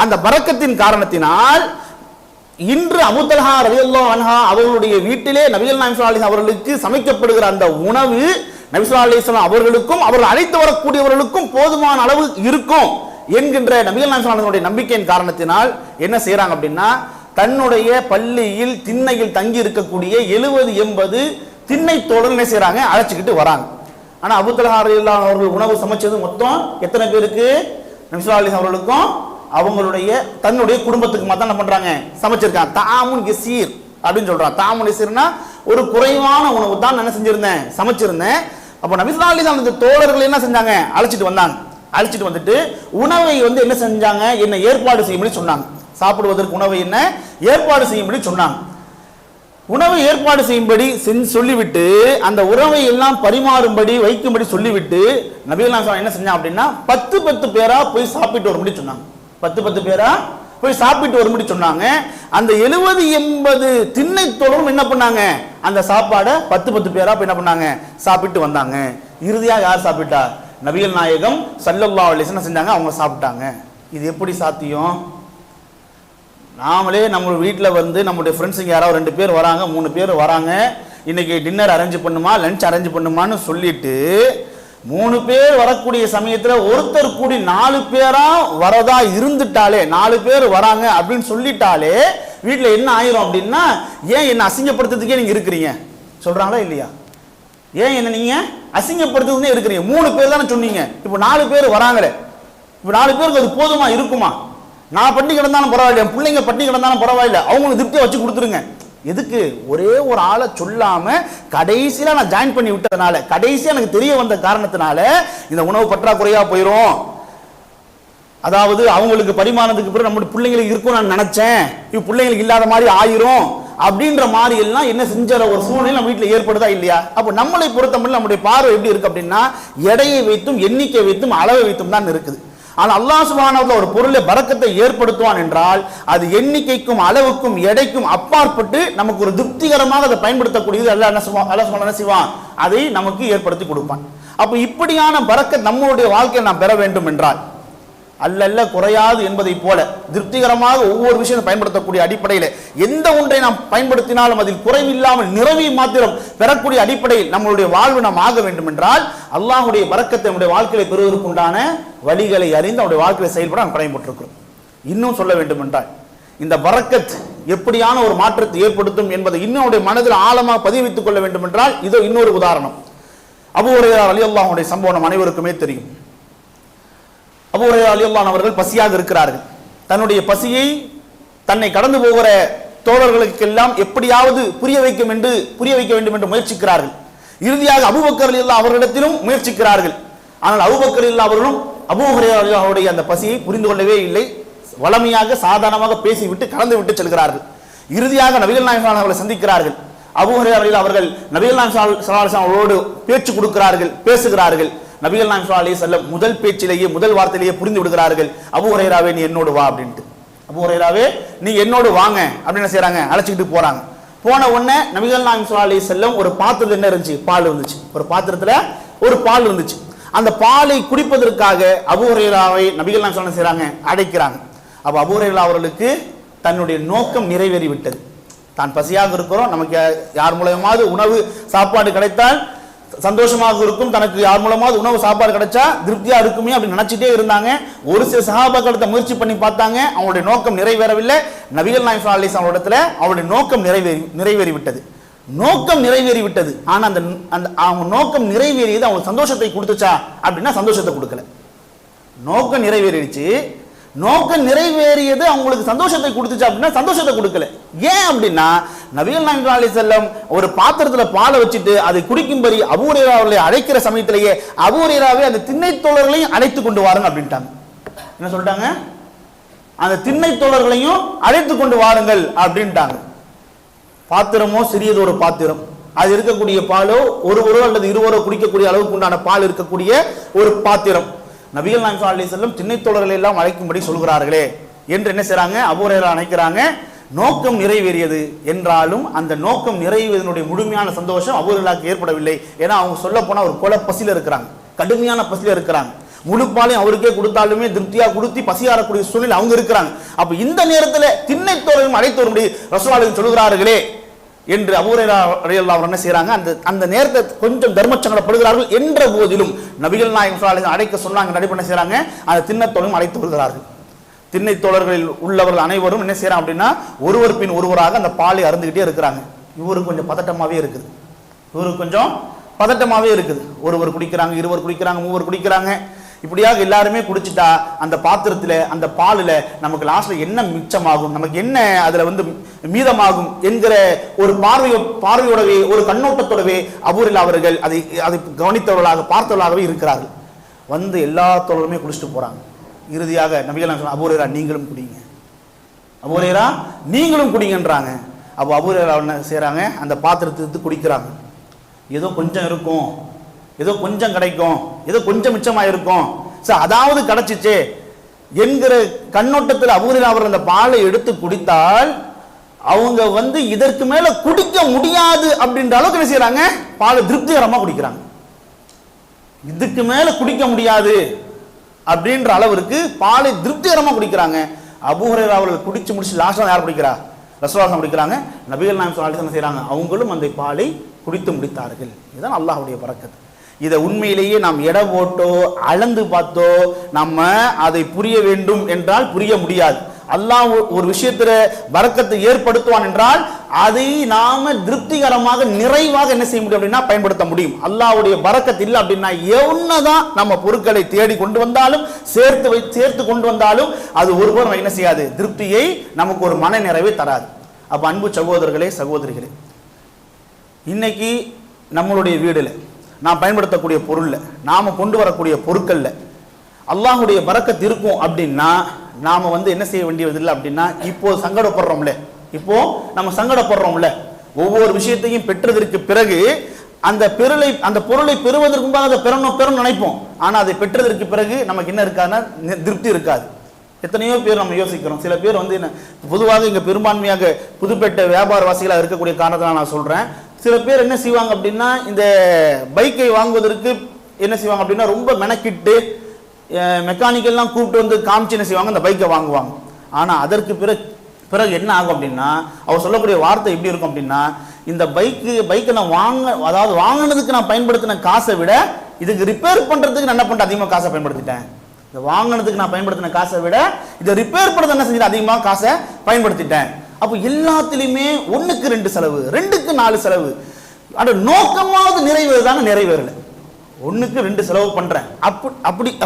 அந்த பரக்கத்தின் காரணத்தினால் இன்று அபூ தல்ஹா ரலியல்லாஹு அன்ஹா அவர்களுடைய வீட்டிலே நபிகள் நாயகம் ஸல்லல்லாஹு அலைஹி வஸல்லம் அவர்களுக்கு சமைக்கப்படுகிற அந்த உணவு நபி ஸல்லல்லாஹு அலைஹி வஸல்லம் அவர்களுக்கும் அவர்கள் அழைத்து வரக்கூடியவர்களுக்கும் போதுமான அளவு இருக்கும் என்கின்ற நபிகள் நாயகம் ஸல்லல்லாஹு அலைஹி வஸல்லம் நம்பிக்கையின் காரணத்தினால் என்ன செய்யறாங்க அப்படின்னா, தன்னுடைய பள்ளியில் திண்ணையில் தங்கி இருக்கக்கூடிய 70-80 திண்ணை தோழர்கள் என்ன செய்யறாங்க, அழைச்சிக்கிட்டு வராங்க. ஆனா அபூ தல்ஹா ரலியல்லாஹு அவர்கள் உணவு சமைச்சது மொத்தம் எத்தனை பேருக்கு, நபி ஸல்லல்லாஹு அலைஹி அவர்களுக்கும் அவங்களுடைய தன்னுடைய குடும்பத்துக்கு மட்டும் என்ன பண்றாங்க, சமைச்சிருக்காங்க. தாமுன் யசீர் அப்படின்னு சொல்றாங்க. தாமுன் யசீர்னா ஒரு குறைவான உணவு தான் என்ன செஞ்சிருந்தேன், சமைச்சிருந்தேன். அப்போ நபி ஸல்லல்லாஹு அலைஹி அந்த தோழர்கள் என்ன செஞ்சாங்க, அழைச்சிட்டு வந்தாங்க. அழைச்சிட்டு வந்துட்டு உணவை என்ன செஞ்சாங்க, என்ன ஏற்பாடு செய்யும்படி சொன்னாங்க. சாப்பிடுவதற்கு உணவை என்ன ஏற்பாடு செய்யும்படி சொன்னாங்க. உணவை ஏற்பாடு செய்யும்படி சொல்லிவிட்டு அந்த உணவை எல்லாம் பரிமாறும்படி வைக்கும்படி சொல்லிவிட்டு நபிகள் நாயகம் என்ன செஞ்சாங்க அப்படின்னா 10 பேரா போய் சாப்பிட்டு வரும்படி சொன்னாங்க. 10 பேரா போய் சாப்பிட்டு வரும்படி சொன்னாங்க. அந்த 70-80 திண்ணை தோழரும் என்ன பண்ணாங்க, அந்த சாப்பாடை 10 பேரா போய் என்ன பண்ணாங்க, சாப்பிட்டு வந்தாங்க. இறுதியாக யார் சாப்பிட்டா, நபிகள் நாயகம் ஸல்லல்லாஹு அலைஹி வஸல்லம் செஞ்சாங்க, அவங்க சாப்பிட்டாங்க. இது எப்படி சாத்தியம்? நாமளே நம்ம வீட்டில் நம்முடைய ஃப்ரெண்ட்ஸுங்க யாராவது 2 பேர் வராங்க, 3 பேர் வராங்க, இன்னைக்கு டின்னர் அரேஞ்ச் பண்ணுமா, லஞ்ச் அரேஞ்ச் பண்ணுமான்னு சொல்லிட்டு 3 பேர் வரக்கூடிய சமயத்தில் ஒருத்தர் கூடி 4 பேரா வரதா இருந்துட்டாலே, 4 பேர் வராங்க அப்படின்னு சொல்லிட்டாலே வீட்டில் என்ன ஆயிரும் அப்படின்னா, ஏன் என்ன அசிங்கப்படுத்துறதுக்கே நீங்க இருக்கிறீங்க சொல்றாங்களா இல்லையா? ஏன் என்ன நீங்க அசிங்கப்படுத்துறதுன்னே இருக்கிறீங்க? 3 பேர் தானே சொன்னீங்க, இப்போ 4 பேர் வராங்களே, இப்போ 4 பேருக்கு அது போதுமா இருக்குமா? நான் பட்டி கிடந்தாலும் பரவாயில்ல, என் பிள்ளைங்க பட்டி கிடந்தாலும் பரவாயில்ல, அவங்களுக்கு திருப்தியை வச்சு கொடுத்துருங்க. எதுக்கு ஒரே ஒரு ஆளை சொல்லாம கடைசியில நான் ஜாயின் பண்ணி விட்டதுனால, கடைசியா எனக்கு தெரிய வந்த காரணத்தினால இந்த உணவு பற்றாக்குறையா போயிரும், அதாவது அவங்களுக்கு பரிமாணத்துக்கு பிறகு நம்முடைய பிள்ளைங்களுக்கு இருக்கும் நான் நினைச்சேன், இப்ப பிள்ளைங்களுக்கு இல்லாத மாதிரி ஆயிரும் அப்படின்ற மாதிரி எல்லாம் என்ன செஞ்ச ஒரு சூழ்நிலை நம்ம வீட்டில் ஏற்படுதா இல்லையா? அப்போ நம்மளை பொறுத்தமட்டில் நம்முடைய பார்வை எப்படி இருக்கு அப்படின்னா, எடையை வைத்தும் எண்ணிக்கை வைத்தும் அளவை வைத்தும் தான் இருக்குது. ஆனால் அல்லாஹ் சுப்ஹானஹு வ தஆலா ஒரு பொருளை பரக்கத்தை ஏற்படுத்துவான் என்றால் அது எண்ணிக்கைக்கும் அளவுக்கும் எடைக்கும் அப்பாற்பட்டு நமக்கு ஒரு திருப்திகரமாக அதை பயன்படுத்தக்கூடியது அல்லாஹ் என்ன செய்வான், அதை நமக்கு ஏற்படுத்தி கொடுப்பான். அப்போ இப்படியான பரக்கத் நம்மளுடைய வாழ்க்கையை நாம் பெற வேண்டும் என்றால் அல்ல குறையாது என்பதை போல திருப்திகரமாக ஒவ்வொரு விஷயத்தை பயன்படுத்தக்கூடிய அடிப்படையில் எந்த ஒன்றை நாம் பயன்படுத்தினாலும் அதில் குறைவில்லாமல் நிறைவி மாத்திரம் பெறக்கூடிய அடிப்படையில் நம்மளுடைய வாழ்வு நாம் ஆக வேண்டும் என்றால் அல்லாஹ்வுடைய பரக்கத்தை நம்முடைய வாழ்க்கையை பெறுவதற்குண்டான வழிகளை அறிந்து நம்முடைய வாழ்க்கையை செயல்பட நாம் கடமைப்பட்டிருக்கிறோம். இன்னும் சொல்ல வேண்டும் என்றால் இந்த பரக்கத் எப்படியான ஒரு மாற்றத்தை ஏற்படுத்தும் என்பதை இன்னும் மனதில் ஆழமாக பதிவித்துக் கொள்ள வேண்டும் என்றால் இதோ இன்னொரு உதாரணம். அபூ ஹுரைரா ரலியல்லாஹு அன்ஹு சம்பவம் அனைவருக்குமே தெரியும். அபூ ஹுரைரா ரலியல்லாஹு அன்ஹு அவர்கள் பசியாக இருக்கிறார்கள். தன்னுடைய பசியை தன்னை கடந்து போகிற தோழர்களுக்கெல்லாம் எப்படியாவது புரிய வைக்க வேண்டும் என்று முயற்சிக்கிறார்கள். இறுதியாக அபூபக்கர் ரலியல்லாஹு அவர்களிடத்திலும் முயற்சிக்கிறார்கள். ஆனால் அபூபக்கர் ரலியல்லாஹு அவர்களும் அபூ ஹுரைரா ரலியல்லாஹு அவருடைய அந்த பசியை புரிந்து கொள்ளவே இல்லை. வளமையாக சாதாரணமாக பேசிவிட்டு கலந்து விட்டு செல்கிறார்கள். இறுதியாக நபிகள் நாயகம் அவர்களை சந்திக்கிறார்கள். அபூ ஹுரைரா அவர்கள் நபிகள் நாயகம் ஸல்லல்லாஹு அலைஹி வஸல்லம் அவரோடு பேச்சு கொடுக்கிறார்கள், பேசுகிறார்கள். நபிகள் நாயகம் ஸல்லல்லாஹு அலைஹி வஸல்லம் முதல் பேச்சிலேயே முதல் வார்த்தையிலேயே புரிந்து விடுகிறார்கள், அபூ ஹுரைராவே நீ என்னோடு வா அப்படின்ட்டு. அபூ ஹுரைராவே நீ என்னோடு வாங்க அப்படின்னு என்ன செய்றாங்க, அழைச்சிக்கிட்டு போறாங்க. போன உடனே நபிகள் நாயகம் ஸல்லல்லாஹு அலைஹி வஸல்லம் ஒரு பாத்திரத்துல என்ன இருந்துச்சு, பால் இருந்துச்சு. ஒரு பாத்திரத்துல ஒரு பால் இருந்துச்சு. அந்த பாலை குடிப்பதற்காக அபூ ஹுரைராவை நபிகள் நாயகம் ஸல்லல்லாஹு அலைஹி வஸல்லம் செய்றாங்க, அழைக்கிறாங்க. அப்ப அபூ ஹுரைரா அவர்களுக்கு தன்னுடைய நோக்கம் நிறைவேறி விட்டது. தான் பசியாக இருக்கிறோம், நமக்கு யார் மூலமாவது உணவு சாப்பாடு கிடைத்தால் சந்தோஷமாக இருக்கும், தனக்கு யார் மூலமாவது உணவு சாப்பாடு கிடைச்சா திருப்தியா இருக்குமே அப்படின்னு நினைச்சிட்டே இருந்தாங்க. ஒரு சில சஹாபாக்களத்தை முயற்சி பண்ணி பார்த்தாங்க, அவங்களுடைய நோக்கம் நிறைவேறவில்லை. நபிகள் நாயகம் ஸல்லல்லாஹு அலைஹி வஸல்லம் இடத்துல அவருடைய நோக்கம் நிறைவேறி விட்டது. நோக்கம் நிறைவேறி விட்டது. ஆனா அந்த அவங்க நோக்கம் நிறைவேறியது அவங்களுக்கு சந்தோஷத்தை கொடுத்துச்சா அப்படின்னா சந்தோஷத்தை கொடுக்கல. நோக்கம் நிறைவேறிடுச்சு, நோக்கம் நிறைவேறியது அவங்களுக்கு சந்தோஷத்தை கொடுத்துச்சு அப்படின்னா சந்தோஷத்தை கொடுக்கல. ஏன் அப்படின்னா நபிகள் நாயகம் ஸல்லல்லாஹு அலைஹி வஸல்லம் ஒரு பாத்திரத்துல பாலை வச்சுட்டு அதை குடிக்கும்படி அபூ ஹுரைரா அவர்களை அழைக்கிற சமயத்திலேயே அபூ ஹுரைராவை அந்த திண்ணை தோழர்களையும் அழைத்து கொண்டு வாருங்க அப்படின்ட்டாங்க. என்ன சொல்லிட்டாங்க, அந்த திண்ணை தோழர்களையும் அழைத்து கொண்டு வாருங்கள் அப்படின்ட்டாங்க. பாத்திரமோ சிறியது ஒரு பாத்திரம், அது இருக்கக்கூடிய பாலோ ஒருவரோ அல்லது இருவரோ குடிக்கக்கூடிய அளவுக்கு உண்டான பால் இருக்கக்கூடிய ஒரு பாத்திரம். நபிகள் நாயகம் ஸல்லல்லாஹு அலைஹி வஸல்லம் திண்ணை தோழர்களை எல்லாம் அழைக்கும்படி சொல்கிறார்களே என்று என்ன செய்றாங்க, அபூ ஹுரைரா அழைக்கிறாங்க. நோக்கம் நிறைவேறியது என்றாலும் அந்த நோக்கம் நிறைவேறியதனுடைய முழுமையான சந்தோஷம் அபூ ஹுரைராவுக்கு ஏற்படவில்லை. ஏன்னா அவங்க சொல்ல போனா ஒரு கொலை பசியில இருக்கிறாங்க, கடுமையான பசியில இருக்கிறாங்க. முழு பாலையும் அவருக்கே கொடுத்தாலுமே திருப்தியா கொடுத்து பசியாறக்கூடிய சூழ்நிலை அவங்க இருக்கிறாங்க. அப்ப இந்த நேரத்தில் திண்ணை தோழர்களும் அழைத்து வரும்படி ரசூலுல்லாஹி சொல்கிறார்களே என்று அபூ ஹுரைரா ரலியல்லாஹு அன்ஹு என்ன செய்றாங்க, அந்த நேரத்தை கொஞ்சம் தர்மச்சங்கடப்படுகிறார்கள் என்ற போதிலும் நபிகள் நாயகம் ஸல்லல்லாஹு அலைஹி வஸல்லம் அழைக்க சொன்னாங்க, நடிப்பண்ண செய்றாங்க, அந்த திண்ணை தோழரும் அழைத்து வருகிறார்கள். திண்ணை தோழர்களில் உள்ளவர்கள் அனைவரும் என்ன செய்றாங்க அப்படின்னா ஒருவர் பின் ஒருவராக அந்த பாலை அருந்துகிட்டே இருக்கிறாங்க. இவருக்கு கொஞ்சம் பதட்டமாவே இருக்குது, ஒருவர் குடிக்கிறாங்க, இருவர் குடிக்கிறாங்க, மூவர் குடிக்கிறாங்க. இப்படியாக எல்லாருமே குடிச்சிட்டா அந்த பாத்திரத்துல அந்த பாலில் நமக்கு லாஸ்ட்ல என்ன மிச்சமாகும், நமக்கு என்ன அதுல மீதமாகும் என்கிற ஒரு பார்வையோடவே ஒரு கண்ணோட்டத்தோடவே அபூ ஹுரைரா அவர்கள் அதை கவனித்தவர்களாக பார்த்தவர்களாகவே இருக்கிறார்கள். எல்லா தோழருமே குடிச்சிட்டு போறாங்க. இறுதியாக நபிகள் நாயகம் அபூ ஹுரைரா நீங்களும் குடிங்க, அபூ ஹுரைரா நீங்களும் குடிங்கன்றாங்க. அப்போ அபூ ஹுரைரா என்ன செய்றாங்க, அந்த பாத்திரத்தை குடிக்கிறாங்க. ஏதோ கொஞ்சம் இருக்கும், ஏதோ கொஞ்சம் கிடைக்கும், ஏதோ கொஞ்சம் மிச்சமா இருக்கும், அதாவது கிடைச்சிச்சு என்கிற கண்ணோட்டத்தில் அபூ ஹுரைரா அவர்கள் அந்த பாலை எடுத்து குடித்தால் அவங்க இதற்கு மேல குடிக்க முடியாது அப்படின்ற அளவுக்கு என்ன செய்யறாங்க, பாலை திருப்திகரமா குடிக்கிறாங்க. இதுக்கு மேல குடிக்க முடியாது அப்படின்ற அளவிற்கு பாலை திருப்திகரமா குடிக்கிறாங்க. அபூ ஹுரைரா அவர்கள் குடிச்சு முடிச்சு லாஸ்டா யார் குடிக்கிறா, ரசூலுல்லாஹி குடிக்கிறாங்க. நபிகள் நாயகம் ஸல்லல்லாஹு அலைஹி வஸல்லம் செய்றாங்க, அவங்களும் அந்த பாலை குடித்து முடித்தார்கள். இதுதான் அல்லாஹ்வுடைய பரக்கத். இதை உண்மையிலேயே நாம் எடை போட்டோ அளந்து பார்த்தோ நம்ம அதை புரிய வேண்டும் என்றால் புரிய முடியாது. அல்லாஹ் ஒரு விஷயத்துல பரக்கத்தை ஏற்படுத்துவான் என்றால் அதை நாம திருப்திகரமாக நிறைவாக என்ன செய்ய முடியும் அப்படின்னா பயன்படுத்த முடியும். அல்லாஹ்வுடைய பரக்கத் இல்லை அப்படின்னா என்னதான் நம்ம பொருட்களை தேடி கொண்டு வந்தாலும் சேர்த்து கொண்டு வந்தாலும் அது ஒருபோதும் என்ன செய்யாது, திருப்தியை நமக்கு ஒரு மன நிறைவை தராது. அப்ப அன்பு சகோதரர்களே சகோதரிகளே, இன்னைக்கு நம்மளுடைய வீடுல நாம் பயன்படுத்தக்கூடிய பொருள்ல நாம கொண்டு வரக்கூடிய பொருட்கள்ல அல்லாஹ்வுடைய பரக்கத் இருக்கும் அப்படின்னா நாம என்ன செய்ய வேண்டியதில்லை அப்படின்னா இப்போ நம்ம சங்கடப்படுறோம்ல ஒவ்வொரு விஷயத்தையும் பெற்றதற்கு பிறகு அந்த பொருளை பெறுவதற்கு முன்பாக அதை பெறணும் நினைப்போம். ஆனா அதை பெற்றதற்கு பிறகு நமக்கு என்ன இருக்காதுன்னா திருப்தி இருக்காது. எத்தனையோ பேர் நம்ம யோசிக்கிறோம். சில பேர் பொதுவாக இங்க பெரும்பான்மையாக புதுப்பேட்டை வியாபார வாசிகளாக இருக்கக்கூடிய காரணத்தினால நான் சொல்றேன். சில பேர் என்ன செய்வாங்க அப்படின்னா இந்த பைக்கை வாங்குவதற்கு என்ன செய்வாங்க அப்படின்னா ரொம்ப மெனக்கிட்டு மெக்கானிக்கெல்லாம் கூப்பிட்டு காமிச்சு என்ன செய்வாங்க, அந்த பைக்கை வாங்குவாங்க. ஆனா அதற்கு பிறகு என்ன ஆகும் அப்படின்னா அவர் சொல்லக்கூடிய வார்த்தை எப்படி இருக்கும் அப்படின்னா, இந்த பைக்கை நான் வாங்கினதுக்கு நான் பயன்படுத்தின காசை விட இதுக்கு ரிப்பேர் பண்றதுக்கு நான் என்ன பண்ணிட்டு அதிகமாக காசை பயன்படுத்திட்டேன். இந்த வாங்கினதுக்கு நான் பயன்படுத்தின காசை விட இதை ரிப்பேர் பண்ணுறது என்ன செஞ்சு அதிகமாக காசை பயன்படுத்திட்டேன். அப்போ எல்லாத்திலுமே 1க்கு 2 செலவு, 2க்கு 4 செலவு. அந்த நோக்கமாவது நிறைவேறல. 1க்கு 2 செலவு பண்றேன்.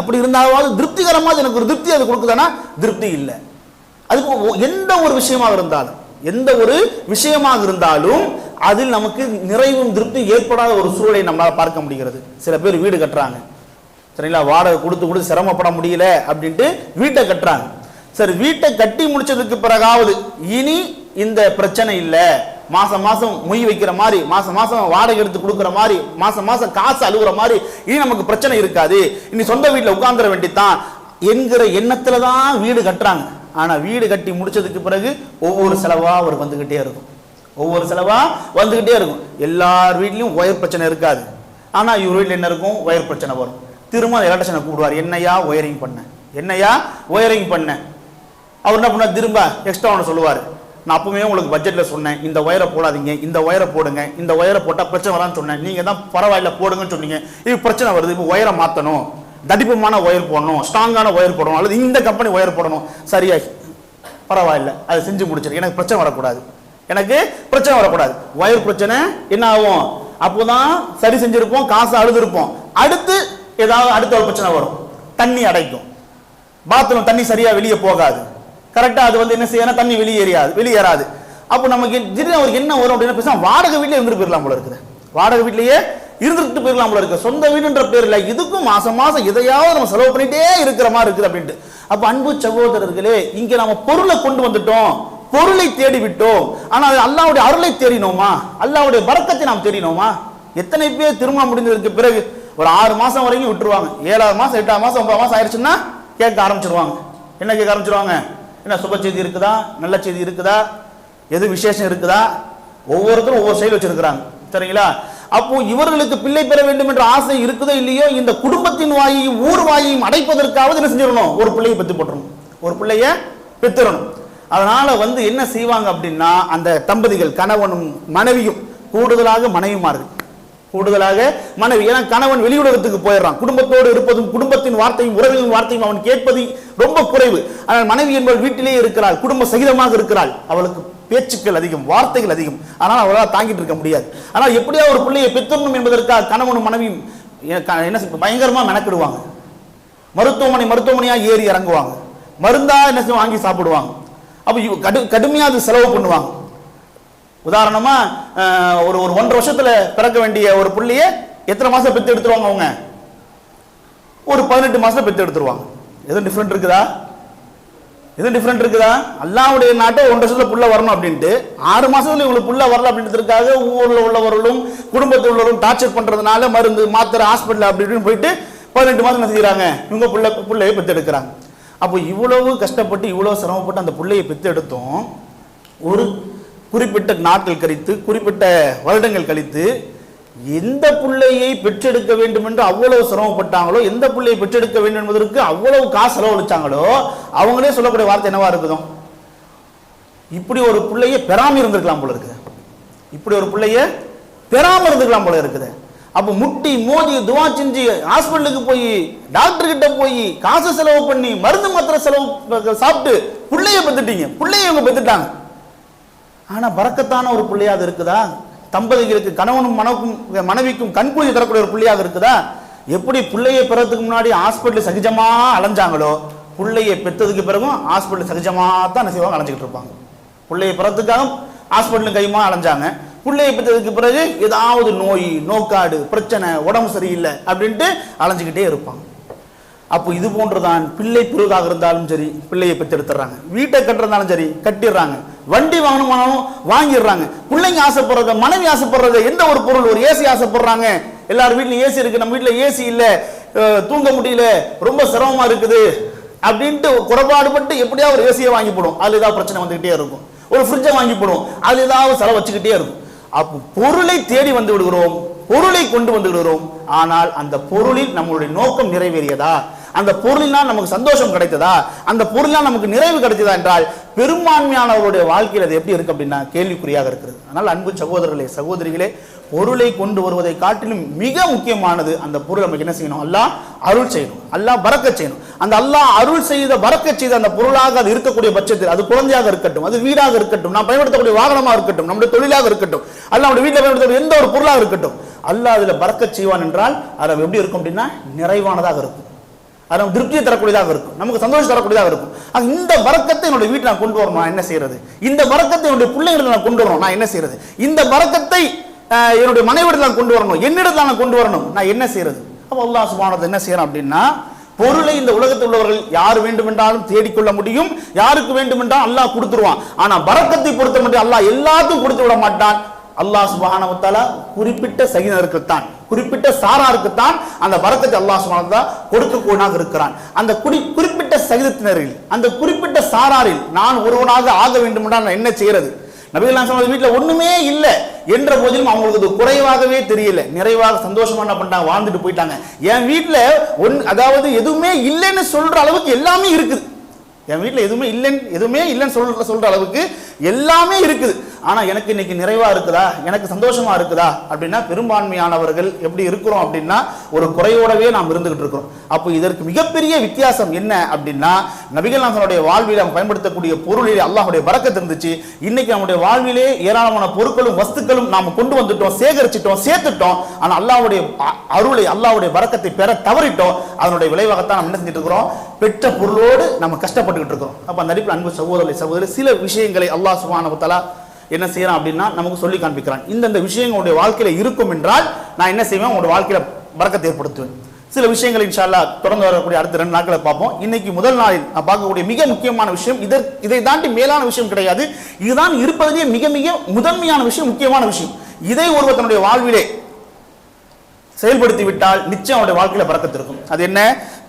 அப்படி இருந்தாவது திருப்திகரமாக எனக்கு ஒரு திருப்தி அது கொடுக்குதானா, திருப்தி இல்லை. அதுக்கு எந்த ஒரு விஷயமாக இருந்தாலும் அதில் நமக்கு நிறைவும் திருப்தி ஏற்படாத ஒரு சூழலை நம்மளால பார்க்க முடிகிறது. சில பேர் வீடு கட்டுறாங்க, சரிங்களா, வாடகை கொடுத்து சிரமப்பட முடியல அப்படின்ட்டு வீட்டை கட்டுறாங்க. சரி, வீட்டை கட்டி முடிச்சதுக்கு பிறகாவது இனி இந்த பிரச்சனை இல்லை, மாசம் மாசம் மொய் வைக்கிற மாதிரி, மாசம் மாசம் வாடகை எடுத்து கொடுக்குற மாதிரி, மாசம் மாசம் காசு அழுகுற மாதிரி இனி நமக்கு பிரச்சனை இருக்காது, இனி சொந்த வீட்டில் உட்கார்ந்துட வேண்டித்தான் என்கிற எண்ணத்துல தான் வீடு கட்டுறாங்க. ஆனா வீடு கட்டி முடிச்சதுக்கு பிறகு ஒவ்வொரு செலவா அவர் வந்துகிட்டே இருக்கும், ஒவ்வொரு செலவா வந்துகிட்டே இருக்கும். எல்லார் வீட்லயும் ஒயர் பிரச்சனை இருக்காது, ஆனா இவர் வீட்டில் என்ன இருக்கும், ஒயர் பிரச்சனை வரும். திரும்ப எலக்ட்ரிஷனை கூப்பிடுவார், என்னையா ஒயரிங் பண்ண, என்னையா ஒயரிங் பண்ண. அவர் என்ன பண்ண, திரும்ப எக்ஸ்ட்ரா ஒன்று சொல்லுவார், நான் அப்பவே உங்களுக்கு பட்ஜெட்ல சொன்னேன், இந்த ஒயரை போடாதீங்க, இந்த ஒயரை போடுங்க, இந்த ஒயரை போட்டால் பிரச்சனை வரான்னு சொன்னேன், நீங்க தான் பரவாயில்ல போடுங்கன்னு சொன்னீங்க, இது பிரச்சனை வருது, இப்போ ஒயரை மாற்றணும், தடிப்பமான ஒயர் போடணும், ஸ்ட்ராங்கான ஒயர் போடணும், அல்லது இந்த கம்பெனி ஒயர் போடணும். சரியா, பரவாயில்ல, அதை செஞ்சு முடிச்சிரு, எனக்கு பிரச்சனை வரக்கூடாது, எனக்கு பிரச்சனை வரக்கூடாது. ஒயர் பிரச்சனை என்ன ஆகும், அப்போதான் சரி செஞ்சிருப்போம், காசு அழுதுருப்போம், அடுத்து ஏதாவது அடுத்த ஒரு பிரச்சனை வரும், தண்ணி அடைக்கும், பாத்ரூம் தண்ணி சரியா வெளியே போகாது, கரெக்டா அது வந்து என்ன செய்யணும், தண்ணி வெளியேறாது. அப்போ நமக்கு திடீர்னு அவருக்கு என்ன வரும் அப்படின்னா, பேச வாடகை வீட்டிலே இருந்துட்டு போயிடலாம் போல இருக்குது, வாடகை வீட்லயே இருந்துட்டு போயிடலாம் போல இருக்கு, சொந்த வீடுன்ற பேர்ல இதுக்கும் மாசம் மாசம் எதையாவது நம்ம செலவு பண்ணிட்டே இருக்கிற மாதிரி இருக்குது அப்படின்ட்டு. அப்ப அன்பு சகோதரர்களே, இங்க நம்ம பொருளை கொண்டு வந்துட்டோம், பொருளை தேடி விட்டோம், ஆனா அல்லாஹ்வுடைய அருளை தேடினோமா, அல்லாஹ்வுடைய பரக்கத்தை நாம் தேடினோமா? எத்தனை பேர் திருமணம் முடிந்ததற்கு பிறகு ஒரு 6 மாசம் வரைக்கும் விட்டுருவாங்க, 7ஆவது மாசம் 8ஆவது மாசம் 9ஆவது மாசம் ஆயிடுச்சுன்னா கேட்க ஆரம்பிச்சிருவாங்க. என்ன கேட்க ஆரம்பிச்சிருவாங்க, என்ன சுப செய்தி இருக்குதா, நல்ல செய்தி இருக்குதா, எது விசேஷம் இருக்குதா, ஒவ்வொருத்தரும் ஒவ்வொரு செயல் வச்சிருக்கிறாங்க, சரிங்களா? அப்போ இவர்களுக்கு பிள்ளை பெற வேண்டும் என்ற ஆசை இருக்குதோ இல்லையோ, இந்த குடும்பத்தின் வாயையும் ஊர் வாயையும் அடைப்பதற்காவது என்ன செஞ்சிடணும், ஒரு பிள்ளையை பெற்று போட்டுறணும், ஒரு பிள்ளைய பெற்றுறணும். அதனால வந்து என்ன செய்வாங்க அப்படின்னா, அந்த தம்பதிகள் கணவனும் மனைவியும், கூடுதலாக மனைவிமார்கள், கூடுதலாக மனைவி, ஏன்னா கணவன் வெளியுலகத்துக்கு போயிடுறான், குடும்பத்தோடு இருப்பதும் குடும்பத்தின் வார்த்தையும் உறவின் வார்த்தையும் அவன் கேட்பது ரொம்ப குறைவு. ஆனால் மனைவி என்பவள் வீட்டிலேயே இருக்கிறாள், குடும்ப சகிதமாக இருக்கிறாள், அவளுக்கு பேச்சுக்கள் அதிகம், வார்த்தைகள் அதிகம், ஆனால் அவளால் தாங்கிட்டு இருக்க முடியாது. ஆனால் எப்படியா ஒரு பிள்ளையை பெற்றணும் என்பதற்காக கணவனும் மனைவியும் என்ன பயங்கரமா மெனக்கிடுவாங்க, மருத்துவமனையா ஏறி இறங்குவாங்க, மருந்தா என்ன செய்ய வாங்கி சாப்பிடுவாங்க. அப்ப கடுமையா அது செலவு பண்ணுவாங்க. உதாரணமா ஒரு 1.5 வருஷத்துல பிறக்க வேண்டிய ஒரு புள்ளைய எத்தனை மாசம் பெத்து எடுத்துருவாங்க அவங்க, ஒரு 18 மாசம் பெத்து எடுத்துருவாங்க. எதுவும் டிஃபரெண்ட் இருக்குதா, எதுவும் டிஃபரெண்ட் இருக்குதா? அல்லாஹ்வுடைய நாட்டை 1.5 வருஷத்துல புள்ள வரணும் அப்படின்ட்டு 6 மாசத்துல இவங்களுக்கு புள்ள வரல அப்படின்றதுக்காக ஊர்ல உள்ளவர்களும் குடும்பத்தில் உள்ளவர்களும் டார்ச்சர் பண்றதுனால மருந்து மாத்திரை ஹாஸ்பிட்டல் அப்படி இப்படின்னு போயிட்டு 18 மாசம் என்ன செய்யறாங்க, இவங்க புள்ளையை பெத்து எடுக்கிறாங்க. அப்போ இவ்வளவு கஷ்டப்பட்டு இவ்வளவு சிரமப்பட்டு அந்த பிள்ளையை பெத்து எடுத்தோம், ஒரு குறிப்பிட்ட நாட்கள் கழித்து குறிப்பிட்ட வருடங்கள் கழித்து எந்த பிள்ளையை பெற்றெடுக்க வேண்டும் என்று அவ்வளவு சிரமப்பட்டாங்களோ, எந்த பிள்ளையை பெற்றெடுக்க வேண்டும் என்பதற்கு அவ்வளவு காசு செலவழிச்சாங்களோ, அவங்களே சொல்லக்கூடிய வார்த்தை என்னவா இருக்குதோ, இப்படி ஒரு பிள்ளையை பெறாம இருந்திருக்கலாம் போல இருக்குது, இப்படி ஒரு பிள்ளைய பெறாம இருந்திருக்கலாம் போல இருக்குது. அப்ப முட்டி மோதி துவா செஞ்சு ஹாஸ்பிட்டலுக்கு போய் டாக்டர் கிட்ட போய் காசு செலவு பண்ணி மருந்து மாத்திரை செலவு சாப்பிட்டு பிள்ளைய பெத்துட்டீங்க, பிள்ளைய இவங்க பெத்துட்டாங்க. ஆனா பரக்கத்தான ஒரு பிள்ளையாக இருக்குதா, தம்பதிகளுக்கு கணவனும் மனைவிக்கும் கண்குழி தரக்கூடிய ஒரு பிள்ளையாக இருக்குதா? எப்படி பிள்ளையை பெறதுக்கு முன்னாடி ஹாஸ்பிட்டல் சகஜமா அலைஞ்சாங்களோ, பிள்ளையை பெற்றதுக்கு பிறகும் ஹாஸ்பிட்டல் சகஜமா தான் செய்வாங்க, அலைஞ்சிக்கிட்டு இருப்பாங்க. பிள்ளையை பெறதுக்காக ஹாஸ்பிட்டல் கைமா அலைஞ்சாங்க, பிள்ளையை பெற்றதுக்கு பிறகு ஏதாவது நோய் நோக்காடு பிரச்சனை உடம்பு சரியில்லை அப்படின்ட்டு அலைஞ்சிக்கிட்டே இருப்பாங்க. அப்போ இது போன்றுதான் பிள்ளை பிறகாக இருந்தாலும் சரி பிள்ளையை பெற்றெடுத்துறாங்க, வீட்டை கட்டுறதாலும் சரி கட்டிடுறாங்க, வண்டி வாங்கணுமானாலும் வாங்கிடுறாங்க. பிள்ளைங்க ஆசைப்படுறத, மனைவி ஆசைப்படுறத, எந்த ஒரு பொருள், ஒரு ஏசி ஆசைப்படுறாங்க, எல்லாரும் வீட்லயும் ஏசி இருக்கு, நம்ம வீட்டுல ஏசி இல்ல, தூங்க முடியல, ரொம்ப சிரமமா இருக்குது அப்படின்ட்டு குறைபாடுபட்டு எப்படியா ஒரு ஏசியை வாங்கி போடும், அதுல ஏதாவது பிரச்சனை வந்துகிட்டே இருக்கும். ஒரு ஃப்ரிட்ஜை வாங்கி போடும், அதுல ஏதாவது செலவு வச்சுக்கிட்டே இருக்கும். அப்போ பொருளை தேடி வந்து விடுகிறோம், பொருளை கொண்டு வந்து விடுகிறோம், ஆனால் அந்த பொருளில் நம்மளுடைய நோக்கம் நிறைவேறியதா, அந்த பொருளினால் நமக்கு சந்தோஷம் கிடைத்ததா, அந்த பொருளினால் நமக்கு நிறைவு கிடைத்ததா என்றால் பெரும்பான்மையானவருடைய வாழ்க்கையில் அது எப்படி இருக்கு அப்படின்னா கேள்விக்குறியாக இருக்கிறது. அதனால் அன்பு சகோதரர்களே சகோதரிகளே, பொருளை கொண்டு வருவதை காட்டிலும் மிக முக்கியமானது அந்த பொருள் நமக்கு என்ன செய்யணும், அல்லாஹ் அருள் செய்யணும், அல்லாஹ் பரக்கத் செய்யணும். அந்த அல்லாஹ் அருள் செய்த பரக்கத் செய்த அந்த பொருளாக அது இருக்கக்கூடிய பட்சத்தில், அது குழந்தையாக இருக்கட்டும், அது வீடாக இருக்கட்டும், நாம் பயன்படுத்தக்கூடிய வாகனமாக இருக்கட்டும், நம்முடைய தொழிலாக இருக்கட்டும், அல்ல நம்முடைய வீட்டில் பயன்படுத்தக்கூடிய எந்த ஒரு பொருளாக இருக்கட்டும், அல்லாஹ் அதில் பரக்கத் செய்வான் என்றால் அது எப்படி இருக்கும் அப்படின்னா நிறைவானதாக இருக்கும், அது நமக்கு திருப்தியை தரக்கூடியதாக இருக்கும், நமக்கு சந்தோஷம் தரக்கூடியதாக இருக்கும். இந்த பரக்கத்தை என்னுடைய வீட்டில் நான் கொண்டு வரணும், நான் என்ன செய்யறது? இந்த பரக்கத்தை என்னுடைய பிள்ளைகளை நான் கொண்டு வரணும், நான் என்ன செய்யறது? இந்த பரக்கத்தை என்னுடைய மனைவிடத்தில் நான் கொண்டு வரணும், என்னிடத்தில் நான் கொண்டு வரணும், நான் என்ன செய்யறது? அப்போ அல்லாஹ் சுப்ஹானஹு வ தஆலா என்ன செய்யறான் அப்படின்னா, பொருளை இந்த உலகத்தில் உள்ளவர்கள் யார் வேண்டுமென்றாலும் தேடிக்கொள்ள முடியும், யாருக்கு வேண்டுமென்றாலும் அல்லாஹ் கொடுத்துருவான். ஆனா பரக்கத்தை பொறுத்த மட்டும் அல்லாஹ் எல்லாத்துக்கும் கொடுத்து விட மாட்டான். அல்லாஹ் சுப்ஹானஹு வ தஆலா குறிப்பிட்ட சகிதருக்குத்தான், குறிப்பிட்ட சாராருக்குத்தான் அந்த பரக்கத்தை அல்லாஹ் சுப்ஹானஹு வ தஆலா கொடுக்கக்கூடியவனாக இருக்கிறான். அந்த குறிப்பிட்ட சகிதத்தினரில், அந்த குறிப்பிட்ட சாராரில் நான் ஒருவனாக ஆக வேண்டும் என்றால் நான் என்ன செய்யறது? நபிகள் நாயகம் ஸல்லல்லாஹு அலைஹி வஸல்லம் வீட்டில் ஒண்ணுமே இல்லை என்ற போதிலும் அவங்களுக்கு அது குறைவாகவே தெரியல, நிறைவாக சந்தோஷமா என்ன பண்ணிட்டாங்க, வாழ்ந்துட்டு போயிட்டாங்க. என் வீட்டில் அதாவது எதுவுமே இல்லைன்னு சொல்ற அளவுக்கு எல்லாமே இருக்குது. என் வீட்டில் எதுவுமே இல்லைன்னு சொல்ற அளவுக்கு எல்லாமே இருக்குது. ஆனா எனக்கு இன்னைக்கு நிறைவா இருக்குதா, எனக்கு சந்தோஷமா இருக்குதா அப்படின்னா பெரும்பான்மையானவர்கள் எப்படி இருக்கிறோம் அப்படின்னா ஒரு குறையோடவே நாம் இருந்துகிட்டு இருக்கிறோம். அப்போ இதற்கு மிகப்பெரிய வித்தியாசம் என்ன அப்படின்னா, நபிகள் நாயகனுடைய வாழ்வில் நாம் பயன்படுத்தக்கூடிய பொருளிலே அல்லாஹ்வுடைய பரக்கத் இருந்துச்சு. இன்னைக்கு நம்முடைய வாழ்விலே ஏராளமான பொருட்களும் வஸ்துக்களும் நாம் கொண்டு வந்துட்டோம், சேகரிச்சிட்டோம், சேர்த்துட்டோம். ஆனா அல்லாஹ்வுடைய அருளை, அல்லாஹ்வுடைய பரக்கத்தை பெற தவறிட்டோம். அதனுடைய விளைவாகத்தான் நம்ம என்ன செஞ்சுட்டு இருக்கிறோம், பெற்ற பொருளோடு நம்ம கஷ்டப்பட்டுக்கிட்டு இருக்கிறோம். அப்ப அந்த அடிப்பில் அன்பு சகோதரி சில விஷயங்களை அல்லாஹ் சுப்ஹானஹு வ தஆலா என்ன செய்யறான் அப்படின்னா நமக்கு சொல்லி காண்பிக்கிறான். இந்த விஷயங்களுடைய வாழ்க்கையில இருக்கும் என்றால் நான் என்ன செய்வேன், உங்களுடைய வாழ்க்கையில பரக்கத்தை ஏற்படுத்துவேன். சில விஷயங்களை இன்ஷா அல்லாஹ் தொடர்ந்து வரக்கூடிய அடுத்த 2 நாட்களை பார்ப்போம். இன்னைக்கு முதல் நாளில் நான் பார்க்கக்கூடிய மிக முக்கியமான விஷயம், இதை தாண்டி மேலான விஷயம் கிடையாது. இதுதான் இருப்பதிலேயே மிக மிக முதன்மையான விஷயம், முக்கியமான விஷயம். இதை ஒருவர் தன்னுடைய வாழ்விலே செயல்படுத்தி விட்டால் நிச்சயம் அவருடைய வாழ்க்கையில பரக்கத்து இருக்கும். அது என்ன?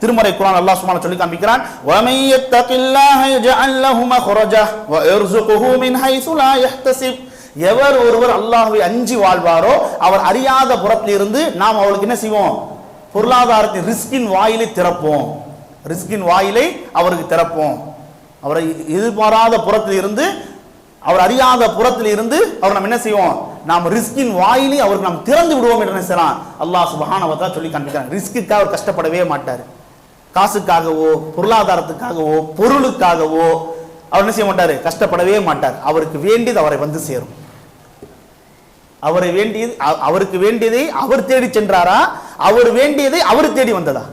திருமறை குர்ஆன் அல்லாஹ் சுப்ஹானஹு சொல்லி காண்பிக்கிறான், வமை யத்தகில்லாஹ யஜஅல் லஹு மக்ரஜா வ யர்ஸுகுஹு மின் ஹைஸு லா யஹ்தஸிப். எவர் ஒருவர் அல்லாஹ்வை அஞ்சி வாழ்வாரோ அவர் அறியாத புறத்திலிருந்து நாம் அவளுக்கு என்ன செய்வோம், பொருளாதாரத்தின் ரிஸ்கின் வாயிலை திறப்போம். ரிஸ்கின் வாயிலை அவருக்கு திறப்போம். அவரை எதிர்பாராத புறத்தில் இருந்து, அவர் அறியாத புறத்தில் இருந்து அவர் நம்ம என்ன செய்வோம், நாம் ரிஸ்கின் வாயிலை அவருக்கு நாம் திறந்து விடுவோம் என்று நினைச்சலாம். அல்லாஹ் சுப்ஹானஹு வ தஆலா சொல்லி காண்பிக்கிறார். ரிஸ்க்குக்காக அவர் கஷ்டப்படவே மாட்டார். காசுக்காகவோ பொருளாதாரத்துக்காகவோ பொருளுக்காகவோ அவர் என்ன செய்ய மாட்டார், கஷ்டப்படவே மாட்டார். அவருக்கு வேண்டியது அவரை வந்து சேரும். அவருக்கு வேண்டியதை அவர் தேடி சென்றாரா, அவர் வேண்டியதை அவர் தேடி வந்ததா?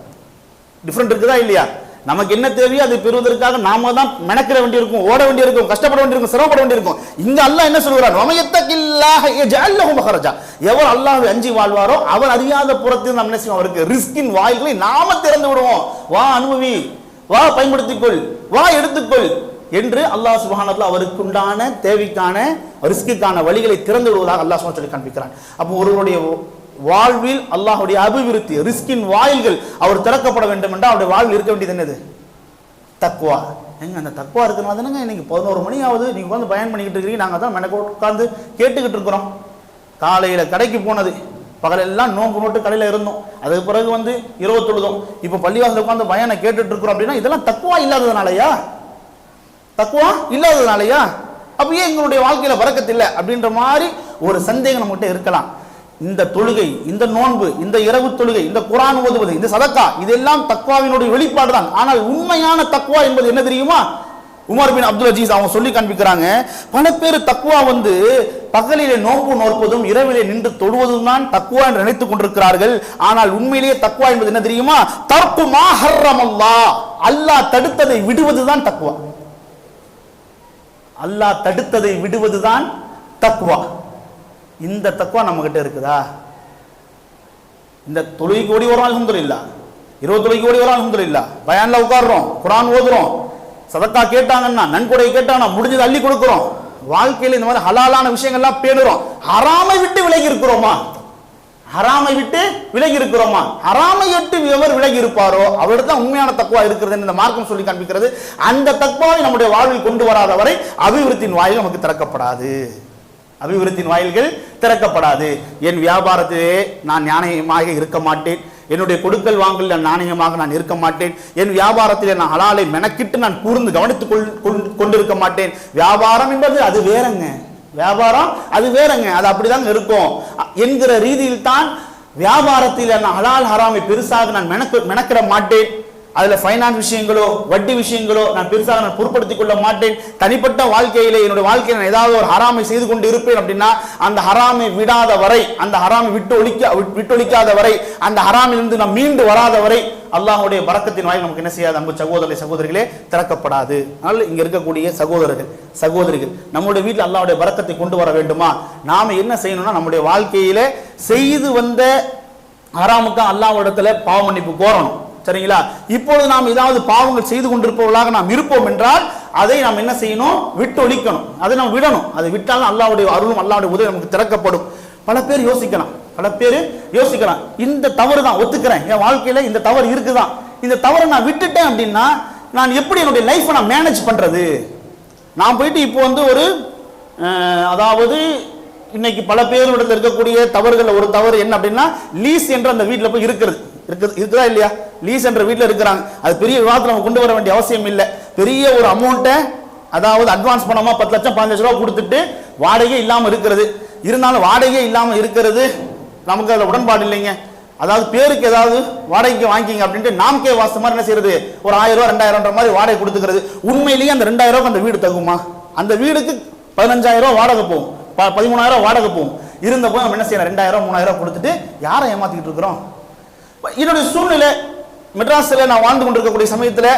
டிஃபரெண்ட் இருக்குதா இல்லையா? நமக்கு என்ன தேவையோ அதை பெறுவதற்காக நாம தான் மெனக்கிற வேண்டியிருக்கும், ஓட வேண்டியிருக்கும், கஷ்டப்பட வேண்டியிருக்கும், சிரமப்பட வேண்டியிருக்கும். இங்க அல்லாஹ் என்ன சொல்கிறார், வமயத்தகில்லாஹ யஜஅல் லஹு மக்ரஜா. எவர் அல்லாஹ்வை அஞ்சி வாழ்வாரோ அவர் அறியாத புறத்தில் நாம் என்ன செய்வோம், அவருக்கு ரிஸ்கின் வாயில்களை நாம திறந்து விடுவோம். வா அனுபவி, வா பயன்படுத்திக்கொள், வா எடுத்துக்கொள் என்று அல்லாஹ் சுப்ஹானஹு வ தஆலா அவருக்கு உண்டான தேவைக்கான ரிஸ்க்குக்கான வழிகளை திறந்து விடுவதாக அல்லாஹ் சுப்ஹானஹு சொல்லி காண்பிக்கிறான். அப்போ ஒருவருடைய வாழ்வில் அல்லாஹ்வுடைய அபிவிருத்தி, ரிஸ்கின் வாயில்கள் அவர் திறக்கப்பட வேண்டும் என்றால் அவருடைய வாழ்வில் இருக்க வேண்டியது என்னது, தக்வா. எங்க அந்த தக்வா இருக்கிறனால தானங்க இன்னைக்கு 11 மணி ஆகுது, நீங்க உட்காந்து பயன் பண்ணிக்கிட்டு இருக்கிறீங்க, நாங்க தான் மெனக்கு உட்காந்து கேட்டுக்கிட்டு இருக்கிறோம். காலையில கடைக்கு போனது, பகலெல்லாம் நோன்பு நோட்டு கடையில இருந்தோம், அதுக்கு பிறகு இரவு தொழுதோம், இப்ப பள்ளிவாசல் உட்காந்து பயனை கேட்டுட்டு இருக்கிறோம் அப்படின்னா இதெல்லாம் தக்வா இல்லாததுனாலயா? தக்வா இல்லாததுனாலயா? அப்ப ஏன் எங்களுடைய வாழ்க்கையில பரக்கத்து இல்லை அப்படின்ற மாதிரி ஒரு சந்தேகம் நம்மகிட்ட இருக்கலாம். இந்த தொழுகை, இந்த நோன்பு, இந்த இரவு தொழுகை, இந்த குர்ஆன் ஓதுவது, இந்த சதக்கா, இதெல்லாம் தக்வாவினுடைய வெளிப்பாடு தான். ஆனால் உண்மையான தக்வா என்பது என்ன தெரியுமா? உமர் பின் அப்துல் அஜீஸ் அவங்க சொல்லி காண்பிக்கிறாங்க, பல பேர் தக்வா பகலிலே நோன்பு நோற்பதும் இரவிலே நின்று தொழுவதும் தான் தக்வா என்று நினைத்துக் கொண்டிருக்கிறார்கள். ஆனால் உண்மையிலேயே தக்வா என்பது என்ன தெரியுமா? தர்க்கு மா ஹர்ரமல்லாஹ், அல்லாஹ் தடுத்ததை விடுவதுதான் தக்வா. அல்லாஹ் தடுத்ததை விடுவதுதான் தக்வா. இந்த தக்வா நம்ம கிட்ட இருக்குதா? இந்த தொழுகைக்கு ஓடி வரோம் அல்ஹம்துலில்லாஹ், 20 தொழுகைக்கு ஓடி வரோம் அல்ஹம்துலில்லாஹ், பயான்ல உட்கார்றோம், குர்ஆன் ஓதுறோம், சதக்கா கேட்டாங்கன்னா, நன்கொடை கேட்டாங்கன்னா முடிஞ்சது அள்ளி கொடுக்கிறோம். வாழ்க்கையில இந்த மாதிரி ஹலாலான விஷயங்கள்லாம் பேணுறோம். ஹராமை விட்டு விலகி இருக்கிறோமா? ஹராமை விட்டு விலகி இருக்கிறோமா? ஹராமை விட்டு எவர் விலகி இருப்பாரோ அவருக்கு தான் உண்மையான தக்வா இருக்கிறது இந்த மார்க்கம் சொல்லி காண்பிக்கிறது. அந்த தக்வாவை நம்முடைய வாழ்வில் கொண்டு வராத வரை அபிவிருத்தியின் வாயில் நமக்கு திறக்கப்படாது. அபிவிருத்தியின் வாயில்கள் திறக்கப்படாது. என் வியாபாரத்திலே நான் நாணயமாக இருக்க மாட்டேன், என்னுடைய கொடுக்கல் வாங்கல் நாணயமாக நான் இருக்க மாட்டேன், என் வியாபாரத்திலே நான் ஹலாலை மெனக்கிட்டு நான் கூர்ந்து கவனித்துக் கொண்டிருக்க மாட்டேன். வியாபாரம் என்பது அது வேறங்க, வியாபாரம் அது வேறங்க, அது அப்படிதான் இருக்கும் என்கிற ரீதியில் தான் வியாபாரத்தில் நான் ஹலால் ஹராமை பெருசாக நான் மெனக்கிட மாட்டேன். அதுல ஃபைனான்ஸ் விஷயங்களோ வட்டி விஷயங்களோ நான் பெருசாக நான் பொருட்படுத்திக் கொள்ள மாட்டேன். தனிப்பட்ட வாழ்க்கையிலே என்னுடைய வாழ்க்கையில் நான் ஏதாவது ஒரு ஹராமை செய்து கொண்டு இருப்பேன் அப்படின்னா அந்த ஹராமை விடாத வரை, அந்த ஹராமை விட்டொழிக்காத வரை, அந்த ஹராமிலிருந்து நாம் மீண்டு வராத வரை அல்லாஹ்வுடைய பரக்கத்தின் வாயில் நமக்கு என்ன செய்யாது, அன்பு சகோதரிகளே, திறக்கப்படாது. அதனால இங்க இருக்கக்கூடிய சகோதரிகள் நம்முடைய வீட்டில் அல்லாஹ்வுடைய பரக்கத்தை கொண்டு வர வேண்டுமா? நாம என்ன செய்யணும்னா நம்முடைய வாழ்க்கையில செய்து வந்த ஹராமுக்கு அல்லாஹ்விடத்துல பாவ மன்னிப்பு கோரணும். சரிங்களா? இப்பொழுது நாம் ஏதாவது பாவங்கள் செய்து கொண்டிருப்பவர்களாக நாம் இருப்போம் என்றால் அதை நாம் என்ன செய்யணும்? விட்டு ஒழிக்கணும், அதை நாம் விடணும். அதை விட்டாலும் அல்லாஹ்வுடைய அருளும் அல்லாஹ்வுடைய உதவி நமக்கு திறக்கப்படும். பல பேர் யோசிக்கலாம், இந்த தவறு தான் ஒத்துக்கிறேன், என் வாழ்க்கையில இந்த தவறு இருக்குதான், இந்த தவறை நான் விட்டுட்டேன் அப்படின்னா நான் எப்படி என்னுடைய லைஃப்பை நான் மேனேஜ் பண்றது? நான் போயிட்டு இப்போ ஒரு அதாவது இன்னைக்கு பல பேரிடத்தில் இருக்கக்கூடிய தவறுகள் ஒரு தவறு என்ன அப்படின்னா, லீஸ் என்ற அந்த வீட்டில் போய் இருக்குதா இல்லையா? லீஸ் என்ற வீட்டில் இருக்கிறாங்க. அது பெரிய விவாதத்தில் நம்ம கொண்டு வர வேண்டிய அவசியம் இல்லை. பெரிய ஒரு அமௌண்ட்டை, அதாவது அட்வான்ஸ் பணமா 10 லட்சம் 15 லட்சம் ரூபா கொடுத்துட்டு வாடகை இல்லாமல் இருக்கிறது. இருந்தாலும் வாடகை இல்லாமல் இருக்கிறது நமக்கு அதில் உடன்பாடு இல்லைங்க. அதாவது பேருக்கு ஏதாவது வாடகைக்கு வாங்கிங்க அப்படின்ட்டு நாமக்கே வாச மாதிரி என்ன செய்யறது, ஒரு 1000 ரூபா 2000 மாதிரி வாடகை கொடுத்துக்கிறது. உண்மையிலேயே அந்த 2000 ரூபாய்க்கு அந்த வீடு தகுமா? அந்த வீடுக்கு 15000 ரூபா வாடகை போகும், 13000 ரூபா வாடகை போகும். இருந்த போய் நம்ம என்ன செய்யணும்? 2000 3000 கொடுத்துட்டு யாரை ஏமாத்திக்கிட்டு இருக்கிறோம்? என்னுடைய சூழ்நிலை மெட்ராஸ்ல நான் வாழ்ந்து கொண்டிருக்கக்கூடிய சமயத்தில்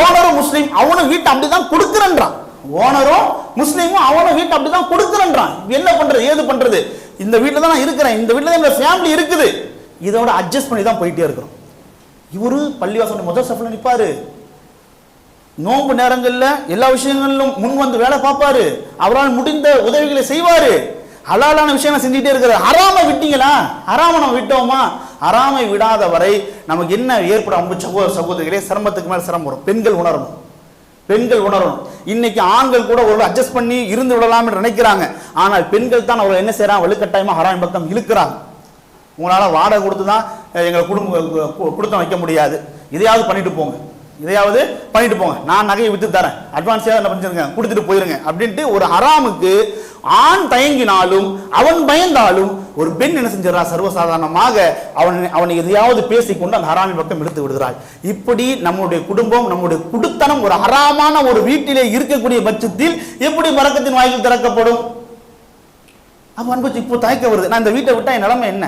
ஓனரும் முஸ்லீம், அவனும் வீட்டை அப்படிதான் கொடுக்குறன்றான். ஓனரும் முஸ்லீமும் அவனும் வீட்டை அப்படிதான் கொடுக்குறன்றான். என்ன பண்றது, ஏது பண்றது? இந்த வீட்டில் தான் நான் இருக்கிறேன், இந்த வீட்டில் தான் என்னோட ஃபேமிலி இருக்குது, இதோட அட்ஜஸ்ட் பண்ணி தான் போயிட்டே இருக்கிறோம். இவரு பள்ளிவாசல் முதல் சஃப்ல நிற்பாரு, நோன்பு நேரங்களில் எல்லா விஷயங்களிலும் முன் வந்து வேலை பார்ப்பாரு, அவரால் முடிந்த உதவிகளை செய்வாரு, ஹலாலான விஷயம் செஞ்சுட்டே இருக்கிறார். ஹராமை விட்டீங்களா? ஹராமை நம்ம விட்டோமா? ஹராமை விடாத வரை நமக்கு என்ன ஏற்படும்? அன்பு சகோதரிகளே, சிரமத்துக்கு மேல சிரமம் வரும். பெண்கள் உணரணும். இன்னைக்கு ஆண்கள் கூட ஒரு அட்ஜஸ்ட் பண்ணி இருந்து விடலாம் என்று நினைக்கிறாங்க. ஆனால் பெண்கள் தான் அவர்கள் என்ன செய்யறாங்க? வலுக்கட்டாயமா ஹராம் பக்கம் இழுக்கிறாங்க. உங்களால வாடகை கொடுத்து தான் எங்களை கொடுத்து வைக்க முடியாது, இதையாவது பண்ணிட்டு போங்க, நான் நகையை வித்து தரேன், அட்வான்ஸாக என்ன பண்ணிருங்க, கொடுத்துட்டு போயிருங்க அப்படின்ட்டு ஒரு ஹராமுக்கு ஆண் தயங்கினாலும் அவன் பயந்தாலும் ஒரு பெண் என்ன செஞ்சிடறான்? சர்வசாதாரணமாக அவனை எதையாவது பேசிக்கொண்டு அந்த ஹராமின் பக்கம் இழுத்து விடுகிறாள். இப்படி நம்முடைய குடும்பம், நம்முடைய குடுத்தனம் ஒரு ஹராமான ஒரு வீட்டிலே இருக்கக்கூடிய பட்சத்தில் எப்படி பரக்கத்தின் வாய்கள் திறக்கப்படும்? அப்ப அன்பு இப்போ தயக்க வருது, நான் இந்த வீட்டை விட்டா என் நிலைமை என்ன?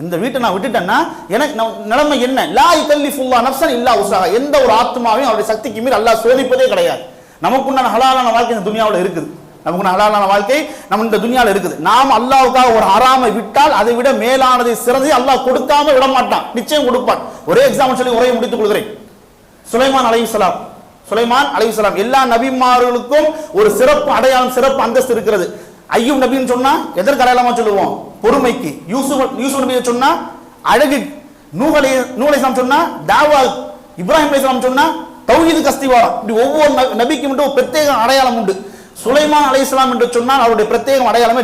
இந்த வீட்டை நான் விட்டுட்டேன்னா எனக்கு நிலைமை என்ன? லா யுகல்லிஃபுல்லாஹ் நஃப்ஸன் இல்லா உஸாஹா. எந்த ஒரு ஆத்மாவையும் அவருடைய சக்திக்கு மீறி அல்லாஹ் சோதிப்பதே கிடையாது. நமக்குண்டான ஹலாலான வாழ்க்கை இந்த துனியாவில் இருக்குது. ஹலாலான வாழ்க்கை நம்ம இந்த துனியாவில் இருக்குது. நாம் அல்லாஹ்வுக்காக ஒரு ஹராமை விட்டால் அதை விட மேலானதை சிறந்ததை அல்லாஹ் கொடுக்காம விட மாட்டான், நிச்சயம் கொடுப்பான். ஒரே எக்ஸாம்பிள் சொல்லி உரையை முடித்துக் கொள்கிறேன். சுலைமான் அலைஹிஸ்ஸலாம் எல்லா நபிமார்களுக்கும் ஒரு சிறப்பு அடையாளம், சிறப்பு அந்தஸ்து இருக்கிறது. ஐயூப் நபின்னு சொன்னா எதற்கு அடையாளமா சொல்லுவோம்? பொறுமைக்கு. யூசுப் நபியை சொன்னா அழகு. நூஹ் அலைஹிஸ்ஸலாம் சொன்னா தாவா. இப்ராஹிம் அலைஹிஸ்ஸலாம் சொன்னா தௌஹீதுக்கு அஸ்திவாரம். இப்படி ஒவ்வொரு நபிக்கும் ஒரு பிரத்யேக அடையாளம் உண்டு. சுலைமான் அலைஹிஸ்ஸலாம் என்று சொன்னால் அவருடைய பிரத்யேக அடையாளமே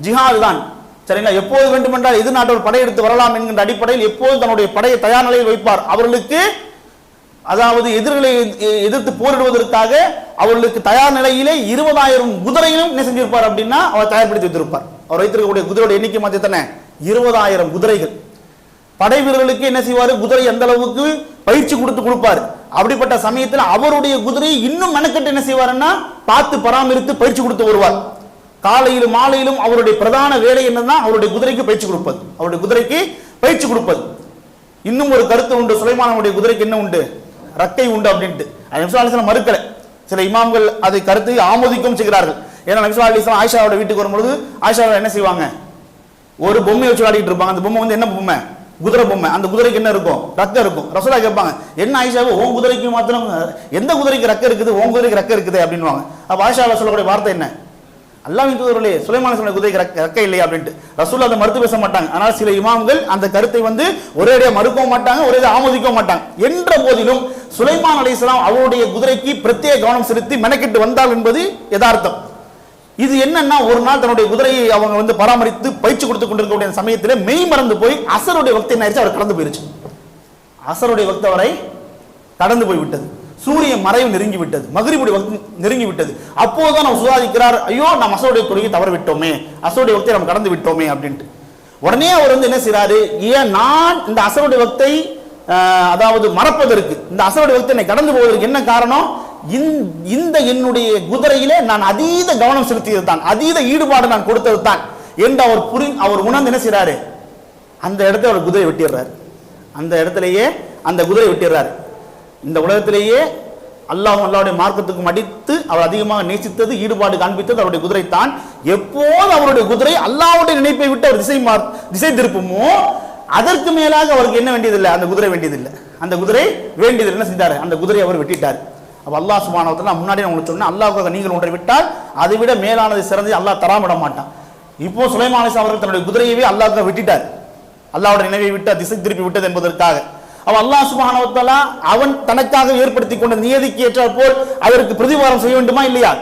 ஜிஹாது தான். சரிங்களா? எப்போது வேண்டுமென்றால் எதிர்நாட்டவர் படையெடுத்து வரலாம் என்கின்ற அடிப்படையில் எப்போது தன்னுடைய படையை தயார் நிலையில் வைப்பார். அவர்களுக்கு அதாவது எதிர்களை எதிர்த்து போரிடுவதற்காக அவர்களுக்கு தயார் நிலையிலே 20000 குதிரைகளும் என்ன செஞ்சிருப்பார் அப்படின்னா அவர் தயார்படுத்தி வைத்திருப்பார். அவர் வைத்திருக்கக்கூடிய குதிரையோட எண்ணிக்கை மாத்தித்தானே 20000 குதிரைகள். படை வீரர்களுக்கு என்ன செய்வாரு? குதிரை எந்த அளவுக்கு பயிற்சி கொடுப்பாரு. அப்படிப்பட்ட சமயத்தில் அவருடைய குதிரையை இன்னும் மெனக்கட்டு என்ன செய்வாருன்னா பார்த்து பராமரித்து பயிற்சி கொடுத்து வருவார். காலையிலும் மாலையிலும் அவருடைய பிரதான வேலை என்னன்னா அவருடைய குதிரைக்கு பயிற்சி கொடுப்பது. இன்னும் ஒரு கருத்து உண்டு, சுலைமானுடைய குதிரைக்கு என்ன உண்டு? ரக்கை உண்டு அப்படின்ட்டு. மறுக்கல. சில இமாம்கள் அதை கருத்தை ஆமோதிக்கவும் செய்கிறார்கள். ஏன்னா நபி ஸல்லல்லாஹு அலைஹி வஸல்லம் ஆயிஷாவோட வீட்டுக்கு வரும்பொழுது ஆயிஷாவை என்ன செய்வாங்க? ஒரு பொம்மை வச்சு விளையாடிட்டு இருப்பாங்க. அந்த பொம்மை என்ன பொம்மை? குதிரை பொம்மை. அந்த குதிரைக்கு என்ன இருக்கும்? ரக்க இருக்கும். ரசூலுல்லாஹ் கேட்பாங்க, என்ன ஆயிஷாவை உன் குதிரைக்கு மாத்திரம், எந்த குதிரைக்கு ரக்க இருக்குது, உன் குதிரைக்கு ரக்க இருக்குது அப்படின்வாங்க. அப்ப ஆயிஷாவை சொல்லக்கூடிய வார்த்தை என்ன? அல்லாஹ்வின் தூதரே, சுலைமான் சொன்ன குதிரைக்கு ரக்க இல்லையா அப்படின்ட்டு. ரசூலுல்லாஹ் அதை மறுத்து பேச மாட்டாங்க. ஆனால் சில இமாம்கள் அந்த கருத்தை ஒரேடியா மறுக்கவும் மாட்டாங்க, ஒரே ஆமோதிக்கவும் மாட்டாங்க. என்ற போதிலும் சுலைமான் அலைஹிஸ்ஸலாம் அவருடைய குதிரைக்கு பிரத்யேக கவனம் செலுத்தி மெனக்கிட்டு வந்தால் என்பது யதார்த்தம். இது என்னன்னா ஒரு நாள் தன்னுடைய குதிரையை அவங்க பராமரித்து பயிற்சி கொடுத்து கொண்டிருக்கக்கூடிய சமயத்தில் மெய் மறந்து போய் அசருடைய வக்து என்ன ஆயிடுச்சு? அவர் கடந்து போயிருச்சு. அசருடைய வக்து அவரை கடந்து போய் விட்டது. சூரிய மறைவு நெருங்கி விட்டது, மக்ரிபுடைய வக்து நெருங்கி விட்டது. அப்போதுதான் அவர் சுதாரிக்கிறார், ஐயோ நாம் அசருடைய தொழுகையை தவற விட்டோமே, அசருடைய வக்தை நம்ம கடந்து விட்டோமே அப்படின்ட்டு. உடனே அவர் என்ன செய்யறாரு? ஏன் நான் இந்த அசருடைய வக்தை அதாவது மறப்பதற்கு, இந்த அசருடைய வக்தை என்னை கடந்து போவதற்கு என்ன காரணம்? இந்த என்னுடைய குதிரையிலே நான் அதீத கவனம் செலுத்தியது தான், அதீத ஈடுபாடு நான் கொடுத்தது தான் என்று அவர் உணர்ந்து என்ன செய்யறாரு? அந்த இடத்துல அவர் குதிரை வெட்டிடுறாரு. அந்த குதிரை வெட்டிடுறாரு. இந்த உலகத்திலேயே அல்லாஹ்வுடைய மார்க்கத்துக்கும் அடித்து அவர் அதிகமாக நேசித்தது, ஈடுபாடு காண்பித்தது அவருடைய குதிரை தான். எப்போது அவருடைய குதிரை அல்லாஹ்வுடைய நினைப்பை விட்டு அவர் திசை திருப்புமோ அதற்கு மேலாக அவருக்கு என்ன வேண்டியதில்லை, அந்த குதிரை வேண்டியதில்லை. அந்த குதிரை வேண்டியதில்லை. என்ன செஞ்சாரு, அந்த குதிரையை அவர் வெட்டிட்டார். அப்ப அல்லாஹ் சுப்ஹானஹு வ தஆலா முன்னாடி உங்களுக்கு சொன்ன, அல்லாஹ்வுக்காக நீங்கள் ஒன்றை விட்டால் அதை விட மேலானது சிறந்தது அல்லாஹ் தராம விட மாட்டான். இப்போ சுலைமான் அலைஹிஸ்ஸலாம் அவர்கள் தன்னுடைய குதிரையவே அல்லாஹ்வுக்காக விட்டுட்டார், அல்லாஹ்வுடைய நினைவை விட்டு திசை திருப்பி விட்டது என்பதற்காக. அவ அல்லாஹ் சுப்ஹானஹு வ தஆலா அவன் தனக்காக ஏற்படுத்தி கொண்ட நியதிக்கு ஏற்றாற் போல் அதற்கு பிரதிவாரம் செய்ய வேண்டுமா இல்லையா?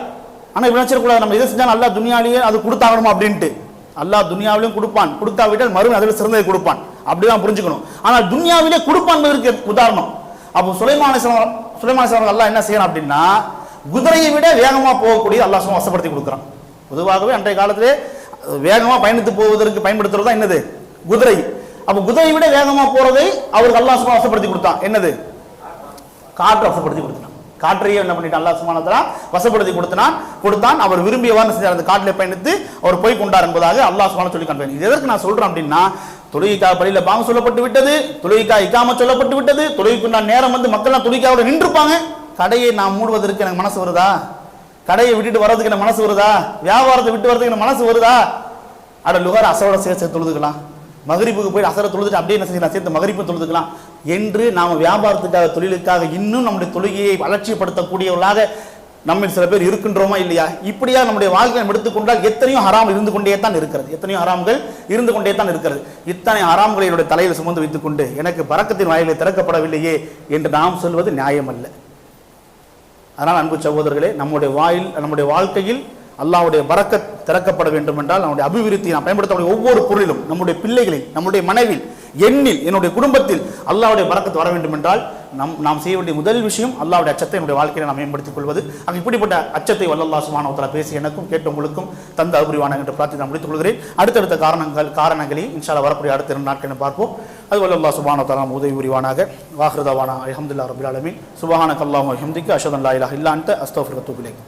ஆனா இப்படி நினைச்சிடக்கூடாது, நம்ம இதை செஞ்சாலும் அல்லாஹ் துனியாலேயே அது கொடுத்தாகணுமா அப்படின்ட்டு. அல்லாஹ் துனியாவிலையும் கொடுப்பான், கொடுக்காவிட்டால் மறுமை அதில் சிறந்ததை கொடுப்பான், அப்படிதான் புரிஞ்சுக்கணும். ஆனால் துனியாவிலே கொடுப்பான் என்பதற்கு உதாரணம். அப்போ சுலைமான் அலைஹிஸ்ஸலாம் அல்லாஹ் என்ன செய்யறான் அப்படின்னா, குதிரையை விட வேகமா போகக்கூடிய அல்லாஹ் சுப்ஹானஹு வசப்படுத்தி கொடுக்குறான். பொதுவாகவே அன்றைய காலத்திலே வேகமா பயணித்து போவதற்கு பயன்படுத்துறது தான் என்னது, குதிரை. அப்ப குதிரையை விட வேகமா போறதை அவருக்கு அல்லாஹ் சுப்ஹானஹு வசப்படுத்தி கொடுத்தான். என்னது, காற்று வசப்படுத்தி கொடுத்தான். காற்றையே என்ன பண்ணிட்டான் அல்லாஹ் சுப்ஹானஹு வ தஆலா வசப்படுத்தி கொடுத்தான். அவர் விரும்பியவாறு செஞ்சார், அந்த காட்டிலே பயணித்து அவர் போய் கொண்டார் என்பதாக அல்லாஹ் சுப்ஹானஹு சொல்லி காண்பேன். இது எதற்கு நான் சொல்றேன் அப்படின்னா, தொழுகைக்காக பள்ளியில பாங்கு சொல்லப்பட்டு விட்டது, தொழுகைக்காக இகாமத் சொல்லப்பட்டு விட்டது, தொழுகைக்குண்டான நேரம் வந்து மக்கள் தொழுகைக்காக நின்றுப்பாங்க. கடையை நான் மூடுவதற்கு எனக்கு மனசு வருதா? கடையை விட்டுட்டு வர்றதுக்கு எனக்கு மனசு வருதா? வியாபாரத்தை விட்டு வர்றதுக்கு எனக்கு மனசு வருதா? அட லுகர் அசரோட சேர்த்து தொழுதுக்கலாம், மகரிப்புக்கு போய் அசரை தொழுதுட்டு அப்படியே என்ன செய்யலாம், சேர்த்து மகரிப்பு தொழுதுக்கலாம் என்று நாம் வியாபாரத்துக்காக தொழிலுக்காக இன்னும் நம்முடைய தொழுகையை அலட்சியப்படுத்தக்கூடியவர்களாக நம்ம சில பேர் இருக்கின்றோமா இல்லையா? இப்படியா நம்முடைய வாழ்க்கையை எடுத்துக்கொண்டால் எத்தனையோ ஹராம் இருந்து கொண்டே தான் இருக்கிறது, எத்தனையோ ஹராம்கள் இருந்து கொண்டே தான் இருக்கிறது. இத்தனை ஹராம்களை என்னுடைய தலையில் சுமந்து வைத்துக் கொண்டு எனக்கு பரக்கத்தின் வாயிலை திறக்கப்படவில்லையே என்று நாம் சொல்வது நியாயம் அல்ல. அதனால் அன்பு சகோதரர்களே, நம்முடைய வாழ்க்கையில் அல்லாஹ்வுடைய பரக்கத் திறக்கப்பட வேண்டும் என்றால் நம்முடைய அபிவிருத்தி நாம் பயன்படுத்தக்கூடிய ஒவ்வொரு பொருளிலும், நம்முடைய பிள்ளைகளில், நம்முடைய மனைவில், எண்ணில், என்னுடைய குடும்பத்தில் அல்லாஹ்வுடைய பரக்கத் வர வேண்டும் என்றால் நாம் செய்ய வேண்டிய முதல் விஷயம் அல்லாஹ்வுடைய அச்சத்தை நம்முடைய வாழ்க்கையை நாம் மேம்படுத்திக் கொள்வது. இப்படிப்பட்ட அச்சத்தை அல்லாஹ் சுப்ஹானஹு வ தஆலா பேசி எனக்கும் கேட்ட உங்களுக்கும் தந்த அபுரிவான என்று பிரார்த்தி நான் முடித்துக் கொள்கிறேன். அடுத்தடுத்த காரணங்களை இன்ஷா அல்லாஹ் வரக்கூடிய அடுத்த 2 நாட்கள் பார்ப்போம். அது அல்லாஹ் சுப்ஹானஹு வ தஆலா உதவி புரிவானாக. வாஹிரு தஅவானா அல்ஹம்துலில்லாஹி ரப்பில் ஆலமீன். சுப்ஹானக அல்லாஹும்ம வ பிஹம்திக அஷ்ஹது அன் லா இலாஹா இல்லா அன்த அஸ்தக்ஃபிருக வ அத்தூபு இலைக்.